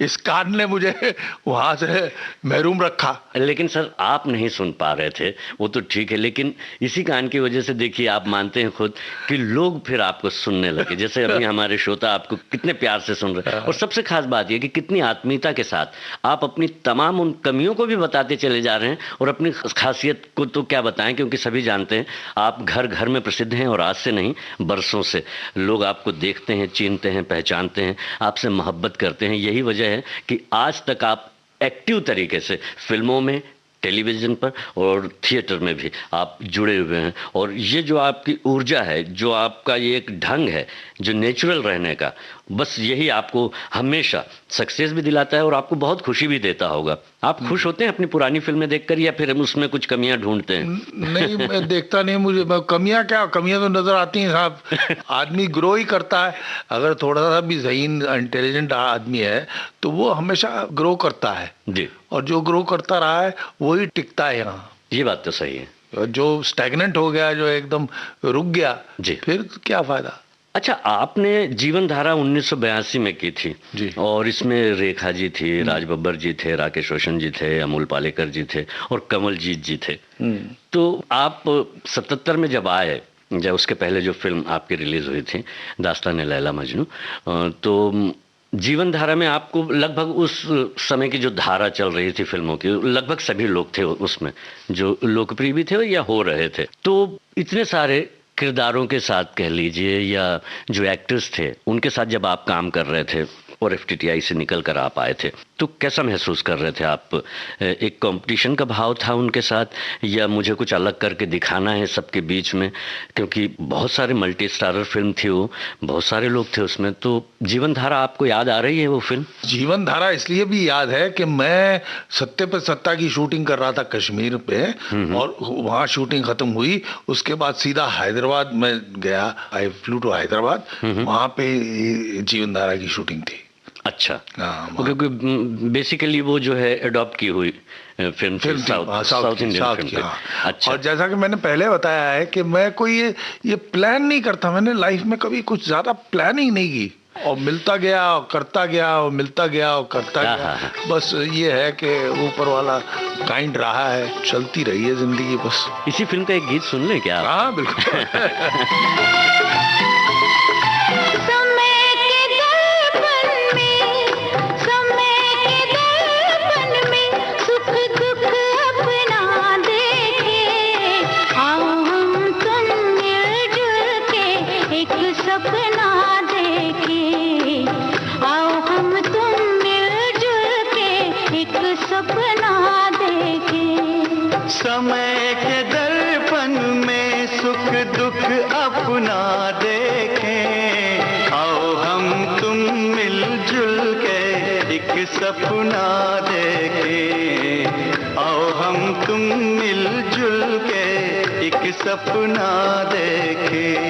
इस कान ने मुझे वहां से महरूम रखा। लेकिन सर, आप नहीं सुन पा रहे थे, वो तो ठीक है, लेकिन इसी कान की वजह से देखिए, आप मानते हैं खुद कि लोग फिर आपको सुनने लगे। जैसे अभी हमारे श्रोता आपको कितने प्यार से सुन रहे हैं। और सबसे खास बात यह कि कितनी आत्मीयता के साथ आप अपनी तमाम उन कमियों को भी बताते चले जा रहे हैं, और अपनी खासियत को तो क्या बताएं, क्योंकि सभी जानते हैं आप घर घर में प्रसिद्ध हैं, और आज से नहीं, बरसों से लोग आपको देखते हैं, चिन्हते हैं, पहचानते हैं, आपसे मोहब्बत करते हैं। यही वजह है कि आज तक आप एक्टिव तरीके से फिल्मों में, टेलीविजन पर और थिएटर में भी आप जुड़े हुए हैं। और ये जो आपकी ऊर्जा है, जो आपका ये एक ढंग है जो नेचुरल रहने का, बस यही आपको हमेशा सक्सेस भी दिलाता है और आपको बहुत खुशी भी देता होगा। आप खुश होते हैं अपनी पुरानी फिल्में देखकर, या फिर हम उसमें कुछ कमियां ढूंढते हैं? नहीं, मैं देखता नहीं, मुझे कमियां तो नजर आती हैं साहब। आदमी ग्रो ही करता है, अगर थोड़ा सा भी सही इंटेलिजेंट आदमी है तो वो हमेशा ग्रो करता है जी। और जो ग्रो करता रहा है वही टिकता है यहाँ। ये बात तो सही है। जो स्टैग्नेंट हो गया, जो एकदम रुक गया जी, फिर क्या फायदा। अच्छा, आपने जीवन धारा 1982 में की थी जी। और इसमें रेखा जी थी, राज बब्बर जी थे, राकेश रोशन जी थे, अमोल पालेकर जी थे और कमलजीत जी थे। तो आप 77 में जब आए, जब उसके पहले जो फिल्म आपकी रिलीज हुई थी दास्तान लैला मजनू, तो जीवन धारा में आपको लगभग उस समय की जो धारा चल रही थी फिल्मों की, लगभग सभी लोग थे उसमें जो लोकप्रिय भी थे या हो रहे थे। तो इतने सारे किरदारों के साथ कह लीजिए, या जो एक्टर्स थे उनके साथ जब आप काम कर रहे थे और एफटीटीआई से निकल कर आप आए थे, तो कैसा महसूस कर रहे थे आप? एक कंपटीशन का भाव था उनके साथ, या मुझे कुछ अलग करके दिखाना है सबके बीच में? क्योंकि बहुत सारे मल्टी स्टारर फिल्म थी वो, बहुत सारे लोग थे उसमें। तो जीवन धारा आपको याद आ रही है वो फिल्म? जीवन धारा इसलिए भी याद है कि मैं सत्ते पर सत्ता की शूटिंग कर रहा था कश्मीर पे, और वहाँ शूटिंग खत्म हुई, उसके बाद सीधा हैदराबाद में गया, आई फ्लू टू हैदराबाद, वहाँ पे जीवन धारा की शूटिंग थी। अच्छा, क्योंकि बेसिकली वो जो है अडॉप्ट की हुई फिल्म साउथ इंडियन फिल्म। अच्छा। और जैसा कि मैंने पहले बताया है कि मैं कोई ये प्लान नहीं करता, मैंने लाइफ में कभी कुछ ज्यादा प्लानिंग नहीं की, और मिलता गया और करता गया और मिलता गया और करता गया। बस ये है कि ऊपर वाला काइंड रहा है, चलती रही है जिंदगी बस। इसी फिल्म का एक गीत सुन लें क्या? हाँ बिल्कुल। समय के दर्पण में सुख दुख अपना देखें, आओ हम तुम मिलजुल के एक सपना देखें, आओ हम तुम मिलजुल के एक सपना देखें।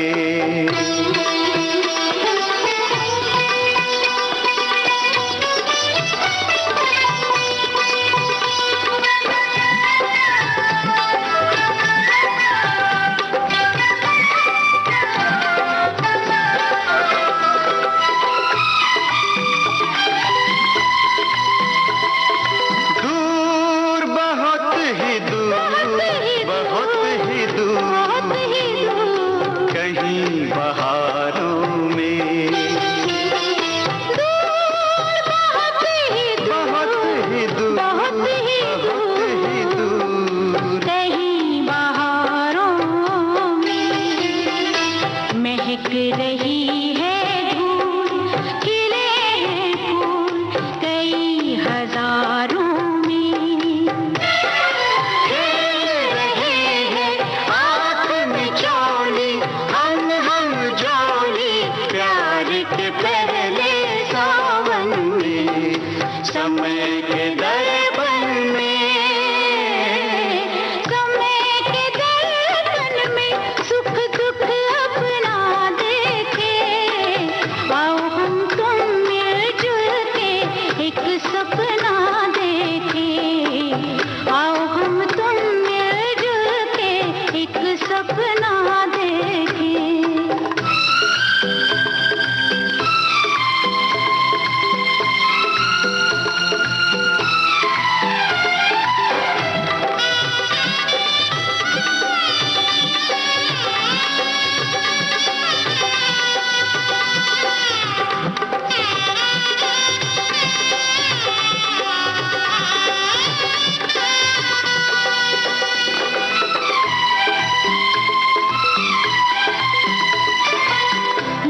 के पहले सावन में, समय के दर्पण में, समय के दर्पण में सुख दुख अपना देखे, आओ हम तुम मिलजुल के एक सपना देखे, आओ हम तुम मिलजुल के एक सपना देखे।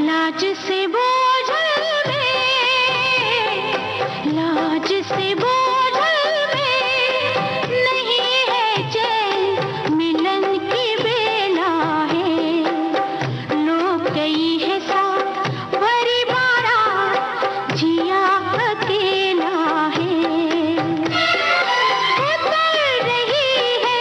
लाज से बोझल में, लाज से बोझल में नहीं है चैन, मिलन की बेला है, लोग गई है साथ भरी बारात, जिया अकेला है, उतर रही है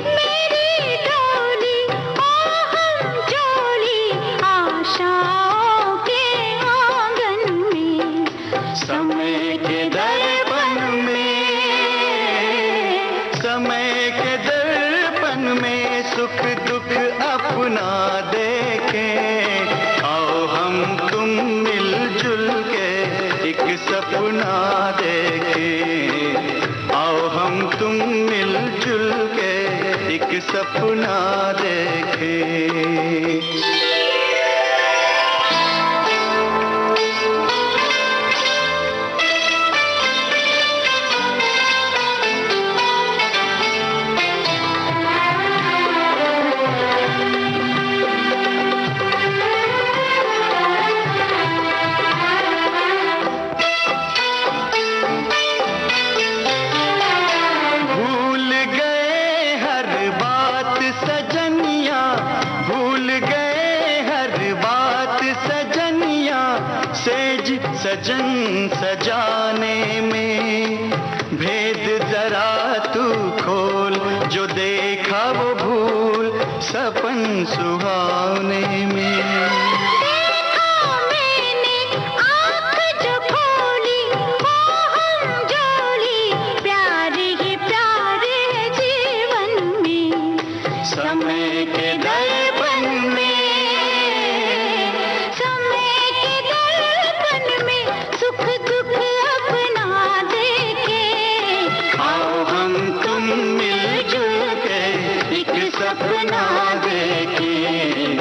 मेरी डोली, ओ हम जोली आशाओं के आंगन में, समय के दर्पण में, समय के दर्पण में सुख दुख अपना देखें, आओ हम तुम मिलजुल के एक सपना देखें, आओ हम तुम मिलजुल के एक सपना देखें। भूल गए हर बात सजनिया, भूल गए हर बात सजनिया, सेज सजन सजाने में, भेद जरा तू खोल, जो देखा वो भूल, सपन सुहावने में। देखा मैंने आँख जो खोली, ओ हम जोली, प्यार ही प्यार है जीवन में, समय के दर्पण में, समय के दर्पण में सुख दुख अपना देखे, आओ हम तुम मिलजुल के एक सपना देखें,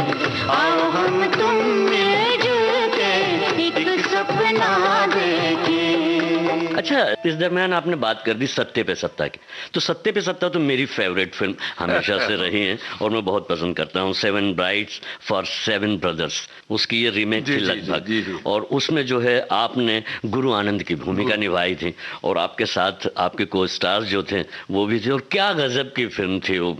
आओ हम तुम मिलजुल के एक सपना देखें। अच्छा, इस दरमियान आपने बात कर दी सत्ते पे सत्ता की, तो सत्ते पे सत्ता तो मेरी फेवरेट फिल्म हमेशा से रही है और मैं बहुत पसंद करता हूँ। 7 ब्राइड्स फॉर 7 ब्रदर्स, उसकी ये रीमेक थी लगभग, और उसमें जो है आपने गुरु आनंद की भूमिका निभाई थी और आपके साथ आपके को स्टार्स जो थे वो भी थे, और क्या गजब की फिल्म थी वो,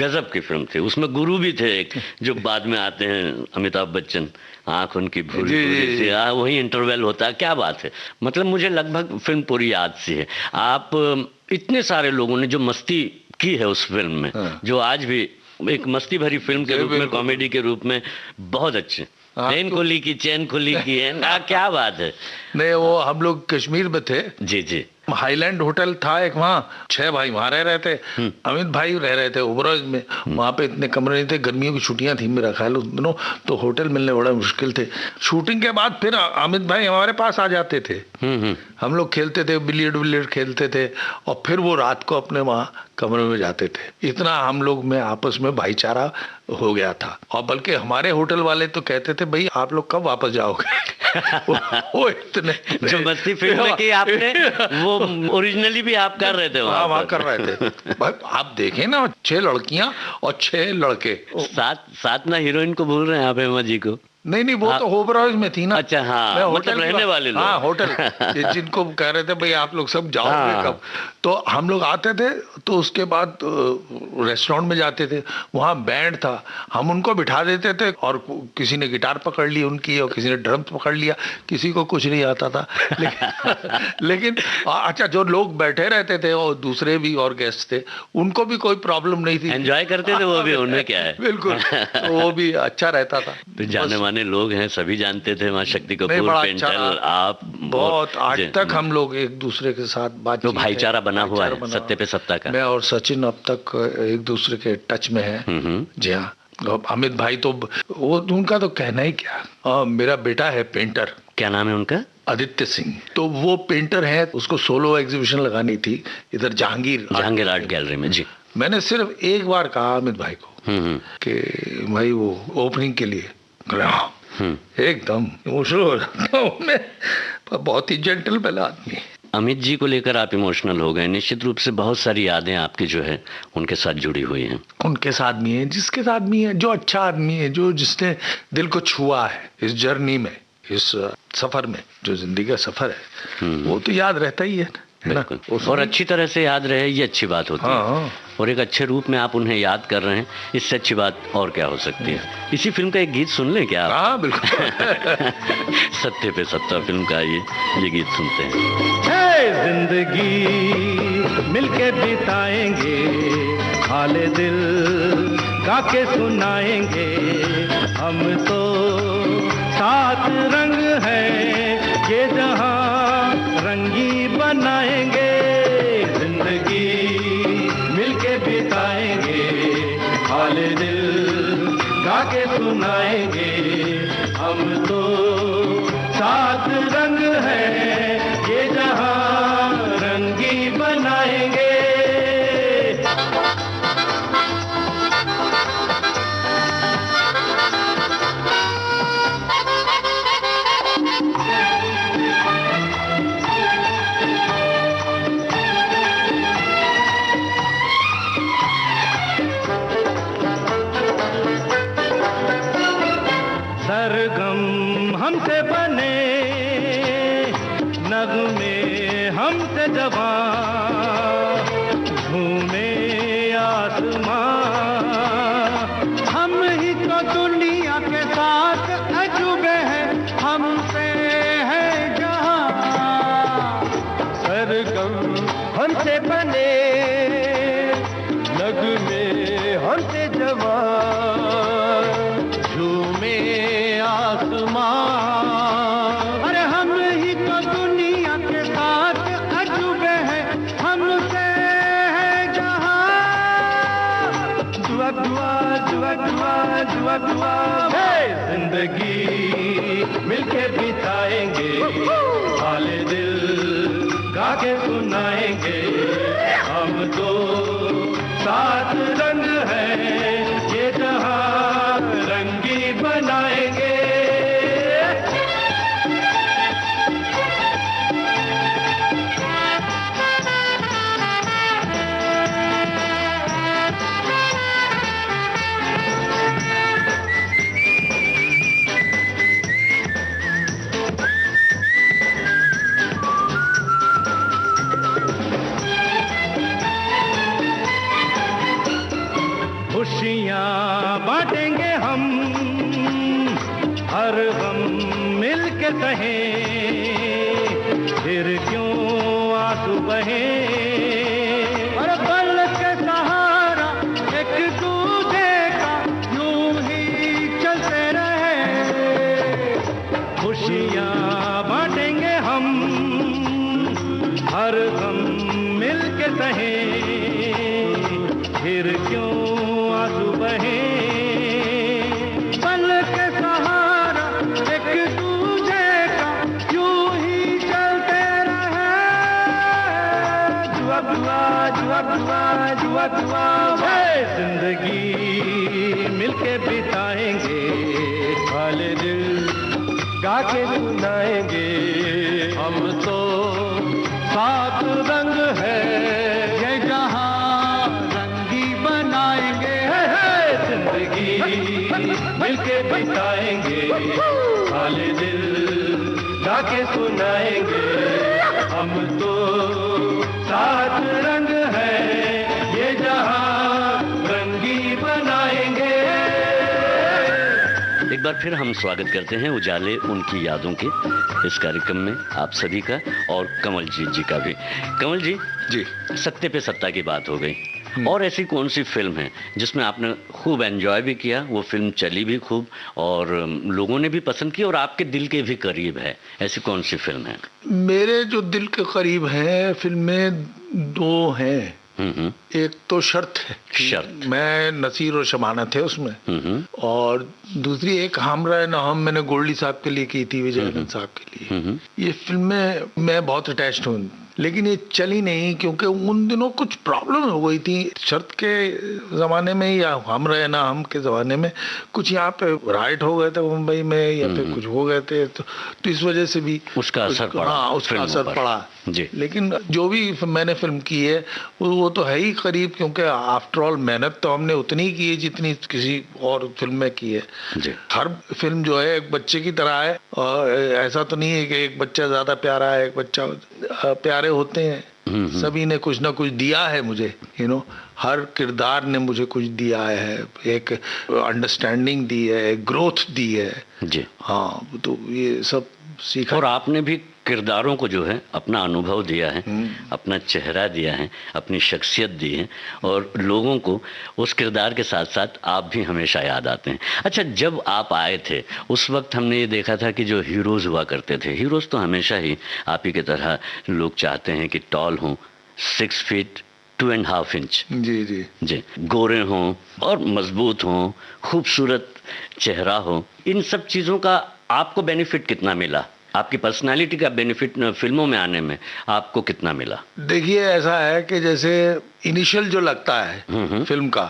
गजब की फिल्म थी। उसमें गुरु भी थे एक जो बाद में आते हैं, अमिताभ बच्चन, आंख उनकी भूरी भूरी सी, वही इंटरवल होता है। क्या बात है, मतलब मुझे लगभग फिल्म पूरी याद सी है। आप इतने सारे लोगों ने जो मस्ती की है उस फिल्म में, जो आज भी एक मस्ती भरी फिल्म के रूप में, कॉमेडी के रूप में बहुत अच्छे, चैन खुली की चैन खुली की है ना, क्या बात है। नहीं, वो हम लोग कश्मीर में थे। जी जी। हाईलैंड होटल था एक, वहाँ 6 भाई वहाँ रह रहे थे, अमित भाई रह रहे थे ओबरॉय में। वहाँ पे इतने कमरे नहीं थे, गर्मियों की छुट्टियां थी मेरा ख्याल उस दिनों, तो होटल मिलने बड़ा मुश्किल थे। शूटिंग के बाद फिर अमित भाई हमारे पास आ जाते थे, हम लोग खेलते थे, बिलियर्ड खेलते थे, और फिर वो रात को अपने वहाँ कमरे में जाते थे। इतना हम लोग में आपस में भाईचारा हो गया था। और बल्कि हमारे होटल वाले तो कहते थे, भाई आप लोग कब वापस जाओगे। वो इतने जो मस्ती फिल्म में की आपने, वो ओरिजिनली भी आप कर रहे थे वहाँ कर रहे थे। भाई आप देखें ना, 6 लड़कियां और 6 लड़के, साथ ना हीरोइन को भूल रहे हैं आप, हेमा जी को। नहीं वो तो ओबरॉयज में थी ना। अच्छा हाँ, मतलब रहने वाले लोग। हाँ होटल जिनको कह रहे थे भाई आप लोग सब जाओगे कब, तो हम लोग आते थे, तो उसके बाद रेस्टोरेंट में जाते थे, वहाँ बैंड था, हम उनको बिठा देते थे और किसी ने गिटार पकड़ ली उनकी और किसी ने ड्रम्स पकड़ लिया, किसी को कुछ नहीं आता था। लेकिन अच्छा, जो लोग बैठे रहते थे और दूसरे भी और गेस्ट थे, उनको भी कोई प्रॉब्लम नहीं थी, एंजॉय करते थे वो भी, उन्हें क्या है। बिल्कुल, तो वो भी अच्छा रहता था। तो जाने माने लोग हैं, सभी जानते थे वहाँ, शक्ति कपूर, अच्छा, पेंटर, आप बहुत आज तक हम लोग एक दूसरे के साथ बातचीत, तो भाईचारा बना हुआ है सत्ते पे सत्ता का। मैं और सचिन अब तक एक दूसरे के टच में है। जी हाँ, अमित भाई तो वो, उनका तो कहना ही क्या। मेरा बेटा है पेंटर। क्या नाम है उनका? आदित्य सिंह। तो वो पेंटर है, उसको सोलो एग्जीबिशन लगानी थी इधर जहांगीर आर्ट गैलरी में। जी, मैंने सिर्फ एक बार कहा अमित भाई को कि भाई वो ओपनिंग के लिए, एकदम इमोशनल हो जाता हूं मैं, बहुत ही जेंटलमैन आदमी। अमित जी को लेकर आप इमोशनल हो गए, निश्चित रूप से बहुत सारी यादें आपकी जो है उनके साथ जुड़ी हुई हैं। उनके साथ भी है, जिसके साथ भी है, जो अच्छा आदमी है, जो जिसने दिल को छुआ है इस जर्नी में, इस सफर में, जो जिंदगी का सफर है, वो तो याद रहता ही है ना। और अच्छी तरह से याद रहे, ये अच्छी बात होती है। और एक अच्छे रूप में आप उन्हें याद कर रहे हैं, इससे अच्छी बात और क्या हो सकती है। इसी फिल्म का एक गीत सुन लें क्या? हाँ बिल्कुल। सत्ते पे सत्ता फिल्म का ये गीत सुनते हैं। जिंदगी मिलके बिताएंगे, हाले दिल गा के सुनाएंगे, हम तो सात रंग हैं, ये जहां रंगी बनाएंगे। जिंदगी मिलके बिताएंगे, हाले दिल गा के सुनाएंगे, हम तो सात रंग हैं, ये जहां रंगी बनाएंगे। सरगम हमसे बने, नगमे हमसे जवां, झूमे आसमां, हम ही तो दुनिया के साथ अजूबे हैं, हमसे है जहां। सरगम हमसे बने, नगमे हमसे जवां, झूमे आसमां, अरे हम ही तो दुनिया के साथ अजूबे हैं, हमसे है जहां। दुआ दुआ दुआ दुआ दुआ दुआ, जिंदगी मिलके बिताएंगे, हाले दिल गा के सुनाएंगे, हम तो सात रंग हैं, ये जहां रंगी बनाएंगे। खुशियाँ बांटेंगे हम, हर गम मिल के सहें, फिर क्यों आंसू बहें, और पल के सहारा एक दूसरे का यूं ही चलते रहे। खुशियाँ बांटेंगे हम, हर गम मिल के सहें, फिर क्यों आंसू बहे, पल के सहारा एक दूसरे का यूं ही चलते रहे। जुआ जुआ जुआ जुआ जुआ जुआ, जिंदगी मिलके बिताएंगे, हाले दिल गा के सुनाएंगे, हम तो सात रंग है, ये जहां मिलके बिताएंगे, हाले दिल गा के सुनाएंगे, हम तो सात रंग है ये जहां रंगी बनाएंगे। एक बार फिर हम स्वागत करते हैं उजाले उनकी यादों के इस कार्यक्रम में आप सभी का और कमल जी का भी। कमल जी, सत्ते पे सत्ता की बात हो गई, और ऐसी कौन सी फिल्म है जिसमें आपने खूब एंजॉय भी किया, वो फिल्म चली भी खूब और लोगों ने भी पसंद की और आपके दिल के भी करीब है, ऐसी कौन सी फिल्म है? मेरे जो दिल के करीब है फिल्में दो हैं। एक तो शर्त है, शर्त, मैं नसीर और शबाना थे उसमें, और दूसरी एक हमरा न हम मैंने गोल्डी साहब के लिए की थी, विजय आनंद साहब के लिए। ये फिल्में मैं बहुत अटैच्ड हूँ, लेकिन ये चली नहीं क्योंकि उन दिनों कुछ प्रॉब्लम हो गई थी। शर्त के ज़माने में या हम रहे ना हम के ज़माने में कुछ यहाँ पे राइट हो गए थे मुंबई में, या फिर कुछ हो गए थे, तो इस वजह से भी उसका असर पड़ा। हाँ, उसका असर पड़ा जी। लेकिन जो भी मैंने फिल्म की है वो तो है ही करीब, क्योंकि आफ्टर ऑल मेहनत तो हमने उतनी की है जितनी किसी और फिल्म में की है जी। हर फिल्म जो है एक बच्चे की तरह है, और ऐसा तो नहीं है कि एक बच्चा ज्यादा प्यारा है, एक बच्चा प्यारे होते हैं। सभी ने कुछ ना कुछ दिया है मुझे, हर किरदार ने मुझे कुछ दिया है, एक अंडरस्टैंडिंग दी है, एक ग्रोथ दी है जी। हाँ, तो ये सब सीखा। और आपने भी किरदारों को जो है अपना अनुभव दिया है, अपना चेहरा दिया है, अपनी शख्सियत दी है, और लोगों को उस किरदार के साथ साथ आप भी हमेशा याद आते हैं। अच्छा, जब आप आए थे उस वक्त हमने ये देखा था कि जो हीरोज़ हुआ करते थे, हीरोज़ तो हमेशा ही आप ही की तरह लोग चाहते हैं कि टॉल हों, 6 फीट 2.5 इंच, जी जी जी, गोरे हों और मजबूत हों, खूबसूरत चेहरा हो। इन सब चीज़ों का आपको बेनिफिट कितना मिला? आपकी पर्सनालिटी का बेनिफिट फिल्मों में आने में आपको कितना मिला? देखिए, ऐसा है कि जैसे इनिशियल जो लगता है फिल्म का,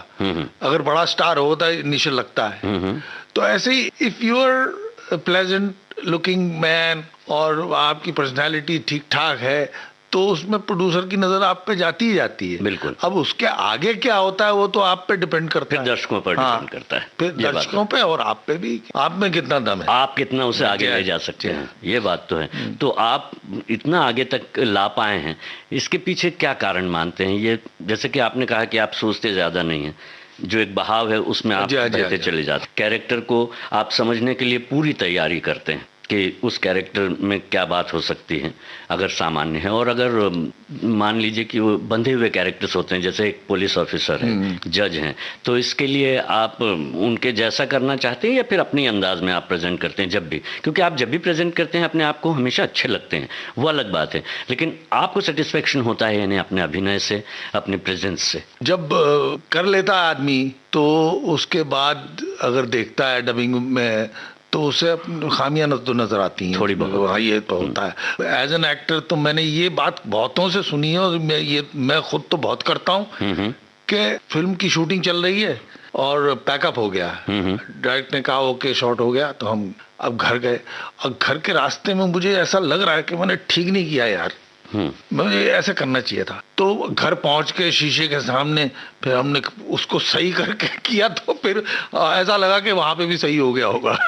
अगर बड़ा स्टार होता है इनिशियल लगता है, तो ऐसे ही if you are pleasant looking man और आपकी पर्सनालिटी ठीक ठाक है तो उसमें प्रोड्यूसर की नजर आप पे जाती ही जाती है। बिल्कुल। अब उसके आगे क्या होता है वो तो आप पे डिपेंड करता है, दर्शकों पर डिपेंड करता है, फिर दर्शकों पे और आप पे भी, आप में कितना दम है, आप कितना उसे आगे ले जा सकते हैं, ये बात तो है। तो आप इतना आगे तक ला पाए हैं, इसके पीछे क्या कारण मानते हैं? ये जैसे कि आपने कहा कि आप सोचते ज्यादा नहीं है, जो एक बहाव है उसमें आप बहते चले जाते, कैरेक्टर को आप समझने के लिए पूरी तैयारी करते हैं कि उस कैरेक्टर में क्या बात हो सकती है अगर सामान्य है, और अगर मान लीजिए कि वो बंधे हुए कैरेक्टर्स होते हैं, जैसे एक पुलिस ऑफिसर है, जज हैं, तो इसके लिए आप उनके जैसा करना चाहते हैं या फिर अपनी अंदाज में आप प्रेजेंट करते हैं? जब भी, क्योंकि आप जब भी प्रेजेंट करते हैं अपने आप को हमेशा अच्छे लगते हैं, वो अलग बात है, लेकिन आपको सेटिस्फेक्शन होता है यानी अपने अभिनय से, अपने प्रेजेंस से? जब कर लेता है आदमी तो उसके बाद अगर देखता है डबिंग में तो उसे खामियां तो नजर आती हैं थोड़ी बहुत। हाँ, ये तो होता है। एज एन एक्टर तो मैंने ये बात बहुतों से सुनी है, और मैं खुद तो बहुत करता हूँ कि फिल्म की शूटिंग चल रही है और पैकअप हो गया, डायरेक्टर ने कहा ओके शॉट हो गया, तो हम अब घर गए, और घर के रास्ते में मुझे ऐसा लग रहा है कि मैंने ठीक नहीं किया यार, मुझे ऐसे करना चाहिए था। तो घर पहुंच के शीशे के सामने फिर हमने उसको सही करके किया, तो फिर ऐसा लगा कि वहां पे भी सही हो गया होगा।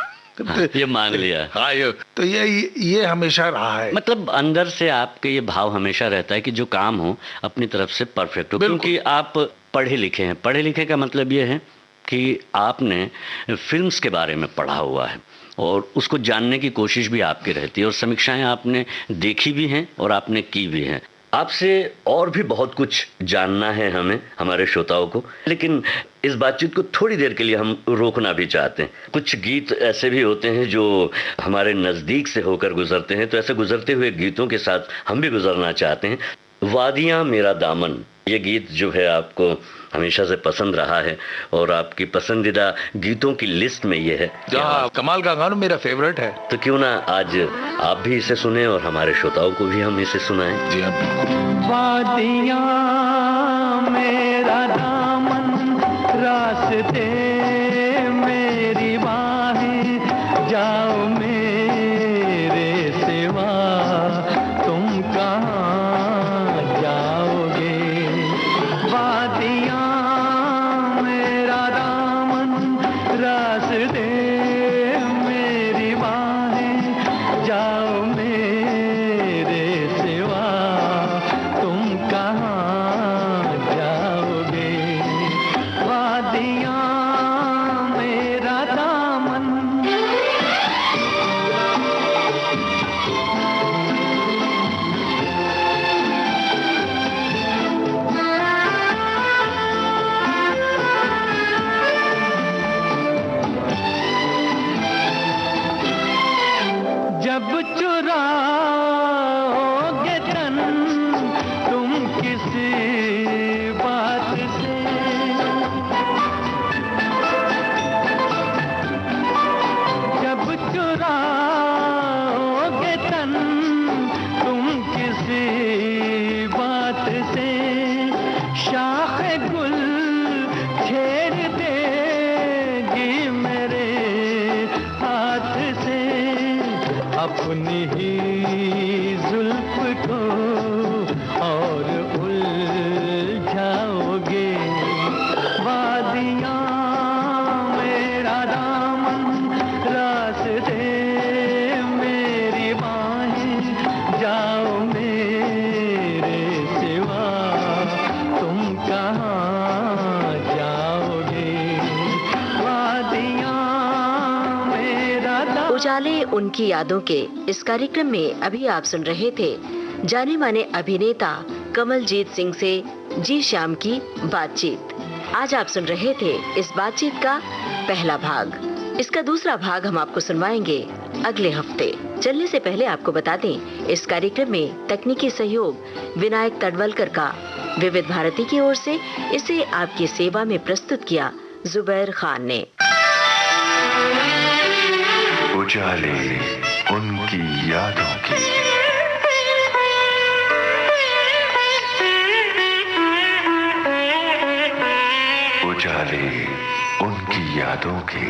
ये मान लिया। हाँ, तो ये हमेशा रहा है, मतलब अंदर से आपके ये भाव हमेशा रहता है कि जो काम हो अपनी तरफ से परफेक्ट हो, क्योंकि आप पढ़े लिखे हैं। पढ़े लिखे का मतलब ये है कि आपने फिल्म्स के बारे में पढ़ा हुआ है और उसको जानने की कोशिश भी आपकी रहती है, और समीक्षाएं आपने देखी भी हैं और आपने की भी हैं। आपसे और भी बहुत कुछ जानना है हमें, हमारे श्रोताओं को, लेकिन इस बातचीत को थोड़ी देर के लिए हम रोकना भी चाहते हैं। कुछ गीत ऐसे भी होते हैं जो हमारे नज़दीक से होकर गुजरते हैं, तो ऐसे गुजरते हुए गीतों के साथ हम भी गुजरना चाहते हैं। वादियाँ मेरा दामन, ये गीत जो है आपको हमेशा से पसंद रहा है और आपकी पसंदीदा गीतों की लिस्ट में ये है। कमाल का गाना मेरा फेवरेट है, तो क्यों ना आज आप भी इसे सुने और हमारे श्रोताओं को भी हम इसे सुनाएं। जी हाँ, बिल्कुल। वादियाँ मेरा दामन, रास्ते मेरी बाहें, जाओ मेरे सिवा तुम कहाँ जाओगे। वादियाँ मेरा दामन, रास्ते मेरी बाहें, जाओ मेरे सिवा तुम कहाँ जब चुराओगे तन तुम किसी बात से, जब चुराओगे तन तुम किसी बात से, शाख गुल छेड़ देगी मेरे हाथ से, अपनी ही जुल्फ को और उलझाओगे। वादियाँ मेरा दामन, रास्ते मेरी बाहें, जाओ मेरे सिवा तुम कहाँ जाओगे। वादियाँ मेरा उजाले उनकी यादों के इस कार्यक्रम में अभी आप सुन रहे थे जाने माने अभिनेता कमलजीत सिंह से जी श्याम की बातचीत। आज आप सुन रहे थे इस बातचीत का पहला भाग। इसका दूसरा भाग हम आपको सुनवाएंगे अगले हफ्ते। चलने से पहले आपको बता दें, इस कार्यक्रम में तकनीकी सहयोग विनायक तडवलकर का। विविध भारती की ओर से इसे आपकी सेवा में प्रस्तुत किया जुबैर खान ने। उजाले उनकी यादों की। उजाले उनकी यादों के।